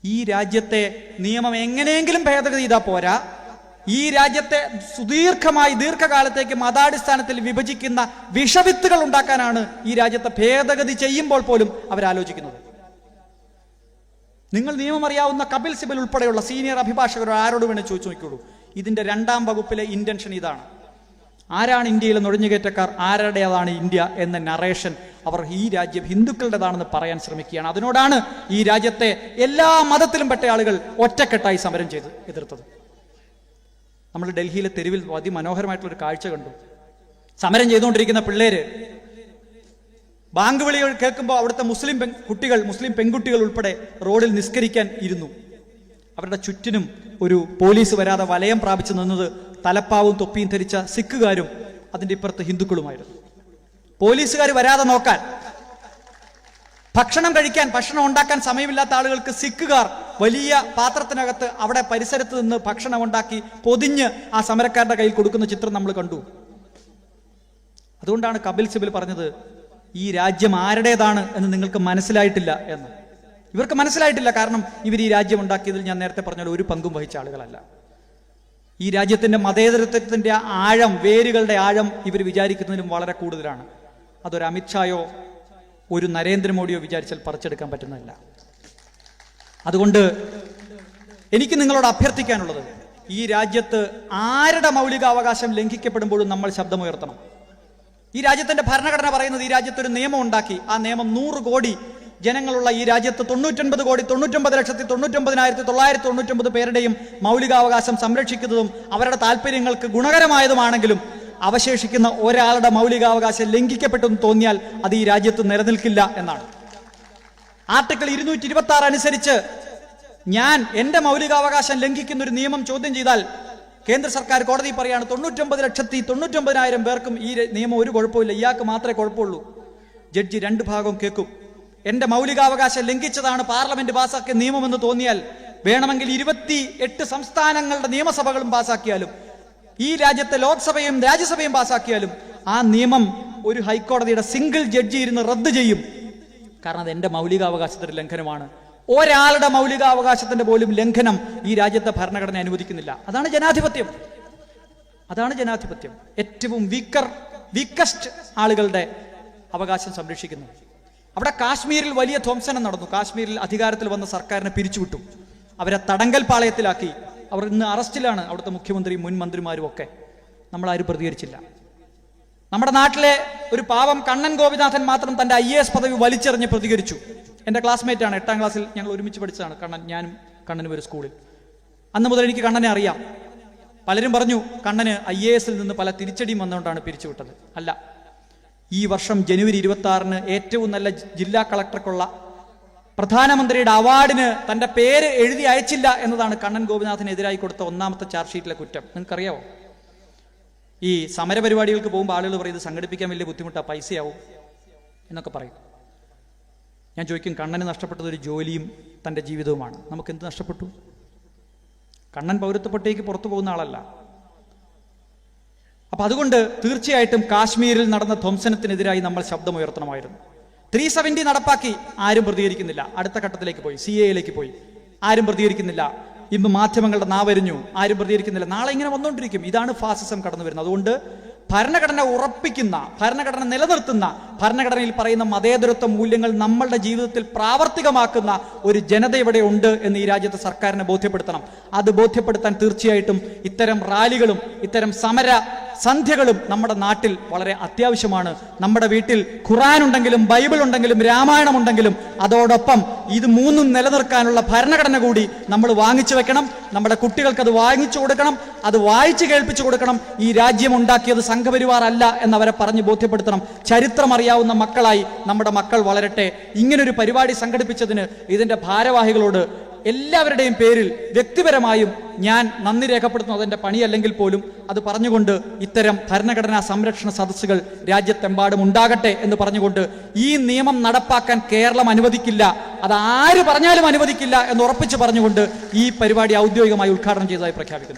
ഈ രാജ്യത്തെ നിയമം എങ്ങനെയെങ്കിലും ഭേദഗതി ചെയ്താൽ പോരാ. ഈ രാജ്യത്തെ ദീർഘകാലത്തേക്ക് മതാടിസ്ഥാനത്തിൽ വിഭജിക്കുന്ന വിഷവിത്തുകൾ ഉണ്ടാക്കാനാണ് ഈ രാജ്യത്തെ ഭേദഗതി ചെയ്യുമ്പോൾ പോലും അവരാലോചിക്കുന്നത്. നിങ്ങൾ നിയമം അറിയാവുന്ന കപിൽ സിബൽ ഉൾപ്പെടെയുള്ള സീനിയർ അഭിഭാഷകർ ആരോട് വേണേൽ ചോദിച്ചു നോക്കിയോളൂ. ഇതിന്റെ 2-ാം വകുപ്പിലെ ഇന്റൻഷൻ ഇതാണ്. ആരാണ് ഇന്ത്യയിലെ നുഴഞ്ഞുകയറ്റക്കാർ, ആരുടേതാണ് ഇന്ത്യ എന്ന നറേഷൻ അവർ ഈ രാജ്യം ഹിന്ദുക്കളുടേതാണെന്ന് പറയാൻ ശ്രമിക്കുകയാണ്. അതിനോടാണ് ഈ രാജ്യത്തെ എല്ലാ മതത്തിലും പെട്ട ആളുകൾ ഒറ്റക്കെട്ടായി സമരം ചെയ്ത് എതിർത്തത്. നമ്മൾ ഡൽഹിയിലെ തെരുവിൽ അതിമനോഹരമായിട്ടുള്ളൊരു കാഴ്ച കണ്ടു. സമരം ചെയ്തുകൊണ്ടിരിക്കുന്ന പിള്ളേര് ബാങ്ക് വിളികൾ കേൾക്കുമ്പോൾ അവിടുത്തെ മുസ്ലിം പെൺകുട്ടികൾ ഉൾപ്പെടെ റോഡിൽ നിസ്കരിക്കാൻ ഇരുന്നു. അവരുടെ ചുറ്റിനും ഒരു പോലീസ് വരാതെ വലയം പ്രാപിച്ചു നിന്നത് തലപ്പാവും തൊപ്പിയും ധരിച്ച സിഖുകാരും അതിൻ്റെ ഇപ്പുറത്ത് ഹിന്ദുക്കളുമായിരുന്നു. പോലീസുകാർ വരാതെ നോക്കാൻ, ഭക്ഷണം ഉണ്ടാക്കാൻ സമയമില്ലാത്ത ആളുകൾക്ക് സിഖുകാർ വലിയ പാത്രത്തിനകത്ത് അവിടെ പരിസരത്ത് നിന്ന് ഭക്ഷണം ഉണ്ടാക്കി പൊതിഞ്ഞ് ആ സമരക്കാരുടെ കയ്യിൽ കൊടുക്കുന്ന ചിത്രം നമ്മൾ കണ്ടു. അതുകൊണ്ടാണ് കപിൽ സിബൽ പറഞ്ഞത്, ഈ രാജ്യം ആരുടേതാണ് എന്ന് നിങ്ങൾക്ക് മനസ്സിലായിട്ടില്ല എന്ന്. ഇവർക്ക് മനസ്സിലായിട്ടില്ല. കാരണം ഇവർ ഈ രാജ്യം ഉണ്ടാക്കിയതിൽ ഞാൻ നേരത്തെ പറഞ്ഞാൽ ഒരു പങ്കും വഹിച്ച ആളുകളല്ല. ഈ രാജ്യത്തിന്റെ മതേതരത്വത്തിന്റെ ആഴം, വേരുകളുടെ ആഴം ഇവർ വിചാരിക്കുന്നതിലും വളരെ കൂടുതലാണ്. അതൊരു അമിത്ഷായോ ഒരു നരേന്ദ്രമോദിയോ വിചാരിച്ചാൽ പറിച്ചെടുക്കാൻ പറ്റുന്നതല്ല. അതുകൊണ്ട് എനിക്ക് നിങ്ങളോട് അഭ്യർത്ഥിക്കാനുള്ളത്, ഈ രാജ്യത്ത് ആരുടെ മൗലികാവകാശം ലംഘിക്കപ്പെടുമ്പോഴും നമ്മൾ ശബ്ദമുയർത്തണം. ഈ രാജ്യത്തിന്റെ ഭരണഘടന പറയുന്നത് ഈ രാജ്യത്തൊരു നിയമം ഉണ്ടാക്കി. ആ നിയമം 100 കോടി ജനങ്ങളുള്ള ഈ രാജ്യത്ത് 99,99,999 പേരുടെയും മൗലികാവകാശം സംരക്ഷിക്കുന്നതും അവരുടെ താല്പര്യങ്ങൾക്ക് ഗുണകരമായതുമാണെങ്കിലും അവശേഷിക്കുന്ന ഒരാളുടെ മൗലികാവകാശം ലംഘിക്കപ്പെട്ടെന്ന് തോന്നിയാൽ അത് ഈ രാജ്യത്ത് നിലനിൽക്കില്ല എന്നാണ്. ആർട്ടിക്കിൾ 226 അനുസരിച്ച് ഞാൻ എന്റെ മൗലികാവകാശം ലംഘിക്കുന്ന ഒരു നിയമം ചോദ്യം ചെയ്താൽ കേന്ദ്ര സർക്കാർ കോടതി പറയാണ് 99,99,000 പേർക്കും ഈ നിയമം ഒരു കുഴപ്പമില്ല, ഇയാൾക്ക് മാത്രമേ കുഴപ്പമുള്ളൂ. ജഡ്ജി 2 ഭാഗവും കേൾക്കും. എന്റെ മൗലികാവകാശം ലംഘിച്ചതാണ് പാർലമെന്റ് പാസാക്കിയ നിയമമെന്ന് തോന്നിയാൽ വേണമെങ്കിൽ 28 സംസ്ഥാനങ്ങളുടെ നിയമസഭകളും പാസാക്കിയാലും ഈ രാജ്യത്തെ ലോക്സഭയും രാജ്യസഭയും പാസാക്കിയാലും ആ നിയമം ഒരു ഹൈക്കോടതിയുടെ സിംഗിൾ ജഡ്ജി ഇരുന്ന് റദ്ദ് ചെയ്യും. കാരണം അത് എന്റെ മൗലികാവകാശത്തിന്റെ ലംഘനമാണ്. ഒരാളുടെ മൗലികാവകാശത്തിന്റെ പോലും ലംഘനം ഈ രാജ്യത്തെ ഭരണഘടന അനുവദിക്കുന്നില്ല. അതാണ് ജനാധിപത്യം. ഏറ്റവും വീക്കസ്റ്റ് ആളുകളുടെ അവകാശം സംരക്ഷിക്കുന്നു. അവിടെ കാശ്മീരിൽ വലിയ ധ്വംസനം നടന്നു. കാശ്മീരിൽ അധികാരത്തിൽ വന്ന സർക്കാരിനെ പിരിച്ചുവിട്ടു. അവരെ തടങ്കൽ പാളയത്തിലാക്കി. അവർ ഇന്ന് അറസ്റ്റിലാണ്, അവിടുത്തെ മുഖ്യമന്ത്രിയും മുൻ മന്ത്രിമാരും ഒക്കെ. നമ്മളാരും പ്രതികരിച്ചില്ല. നമ്മുടെ നാട്ടിലെ ഒരു പാവം കണ്ണൻ ഗോപിനാഥൻ മാത്രം തന്റെ IAS പദവി വലിച്ചെറിഞ്ഞ് പ്രതികരിച്ചു. എൻ്റെ ക്ലാസ്മേറ്റ് ആണ്, 8ാം ക്ലാസ്സിൽ ഞങ്ങൾ ഒരുമിച്ച് പഠിച്ചതാണ് കണ്ണൻ. ഞാനും കണ്ണനും ഒരു സ്കൂളിൽ. അന്ന് മുതൽ എനിക്ക് കണ്ണനെ അറിയാം. പലരും പറഞ്ഞു കണ്ണന് IAS നിന്ന് പല തിരിച്ചടിയും വന്നുകൊണ്ടാണ് പിരിച്ചുവിട്ടത്. അല്ല, ഈ വർഷം ജനുവരി 26-ന് ഏറ്റവും നല്ല ജില്ലാ കളക്ടർക്കുള്ള പ്രധാനമന്ത്രിയുടെ അവാർഡിന് തന്റെ പേര് എഴുതി അയച്ചില്ല എന്നതാണ് കണ്ണൻ ഗോപിനാഥിനെതിരായി കൊടുത്ത 1ാമത്തെ ചാർജ് ഷീറ്റിലെ കുറ്റം. നിങ്ങൾക്കറിയാവോ? ഈ സമരപരിപാടികൾക്ക് പോകുമ്പോൾ ആളുകൾ പറയും ഇത് സംഘടിപ്പിക്കാൻ വലിയ ബുദ്ധിമുട്ടാണ്, പൈസയാവും എന്നൊക്കെ പറയും. ഞാൻ ചോദിക്കും, കണ്ണന് നഷ്ടപ്പെട്ടത് ഒരു ജോലിയും തൻ്റെ ജീവിതവുമാണ്. നമുക്ക് എന്ത് നഷ്ടപ്പെട്ടു? കണ്ണൻ പൗരത്വ പട്ടികയ്ക്ക് പുറത്തു പോകുന്ന ആളല്ല. അപ്പൊ അതുകൊണ്ട് തീർച്ചയായിട്ടും കാശ്മീരിൽ നടന്ന ധ്വംസനത്തിനെതിരായി നമ്മൾ ശബ്ദമുയർത്തണമായിരുന്നു. 370 നടപ്പാക്കി, ആരും പ്രതികരിക്കുന്നില്ല. അടുത്ത ഘട്ടത്തിലേക്ക് പോയി, CAA പോയി, ആരും പ്രതികരിക്കുന്നില്ല. ഇന്ന് മാധ്യമങ്ങളുടെ നാവരിഞ്ഞു, ആരും പ്രതികരിക്കുന്നില്ല. നാളെ ഇങ്ങനെ വന്നുകൊണ്ടിരിക്കും. ഇതാണ് ഫാസിസം കടന്നു വരുന്നത്. അതുകൊണ്ട് ഭരണഘടന ഉറപ്പിക്കുന്ന, ഭരണഘടന നിലനിർത്തുന്ന, ഭരണഘടനയിൽ പറയുന്ന മതേതരത്വ മൂല്യങ്ങൾ നമ്മളുടെ ജീവിതത്തിൽ പ്രാവർത്തികമാക്കുന്ന ഒരു ജനത ഇവിടെ ഉണ്ട് എന്ന് ഈ രാജ്യത്തെ സർക്കാരിനെ ബോധ്യപ്പെടുത്തണം. അത് ബോധ്യപ്പെടുത്താൻ തീർച്ചയായിട്ടും ഇത്തരം റാലികളും ഇത്തരം സന്ധ്യകളും നമ്മുടെ നാട്ടിൽ വളരെ അത്യാവശ്യമാണ്. നമ്മുടെ വീട്ടിൽ ഖുർആൻ ഉണ്ടെങ്കിലും ബൈബിൾ ഉണ്ടെങ്കിലും രാമായണം ഉണ്ടെങ്കിലും അതോടൊപ്പം ഇത് മൂന്നും നിലനിർത്താനുള്ള ഭരണഘടന കൂടി നമ്മൾ വാങ്ങിച്ചു വെക്കണം. നമ്മുടെ കുട്ടികൾക്ക് അത് വാങ്ങിച്ചു കൊടുക്കണം, അത് വായിച്ചു കേൾപ്പിച്ചു കൊടുക്കണം. ഈ രാജ്യം ഉണ്ടാക്കിയത് സംഘപരിവാർ അല്ല എന്നവരെ പറഞ്ഞ് ബോധ്യപ്പെടുത്തണം. ചരിത്രം അറിയാവുന്ന മക്കളായി നമ്മുടെ മക്കൾ വളരട്ടെ. ഇങ്ങനൊരു പരിപാടി സംഘടിപ്പിച്ചതിന് ഇതിന്റെ ഭാരവാഹികളോട് എല്ലാവരുടെയും പേരിൽ വ്യക്തിപരമായും ഞാൻ നന്ദി രേഖപ്പെടുത്തുന്നത് എൻ്റെ പണിയല്ലെങ്കിൽ പോലും അത് പറഞ്ഞുകൊണ്ട് ഇത്തരം ഭരണഘടനാ സംരക്ഷണ സദസ്സുകൾ രാജ്യത്തെമ്പാടും ഉണ്ടാകട്ടെ എന്ന് പറഞ്ഞുകൊണ്ട് ഈ നിയമം നടപ്പാക്കാൻ കേരളം അനുവദിക്കില്ല, അത് ആര് പറഞ്ഞാലും അനുവദിക്കില്ല എന്ന് ഉറപ്പിച്ച് പറഞ്ഞുകൊണ്ട് ഈ പരിപാടി ഔദ്യോഗികമായി ഉദ്ഘാടനം ചെയ്തതായി പ്രഖ്യാപിക്കുന്നു.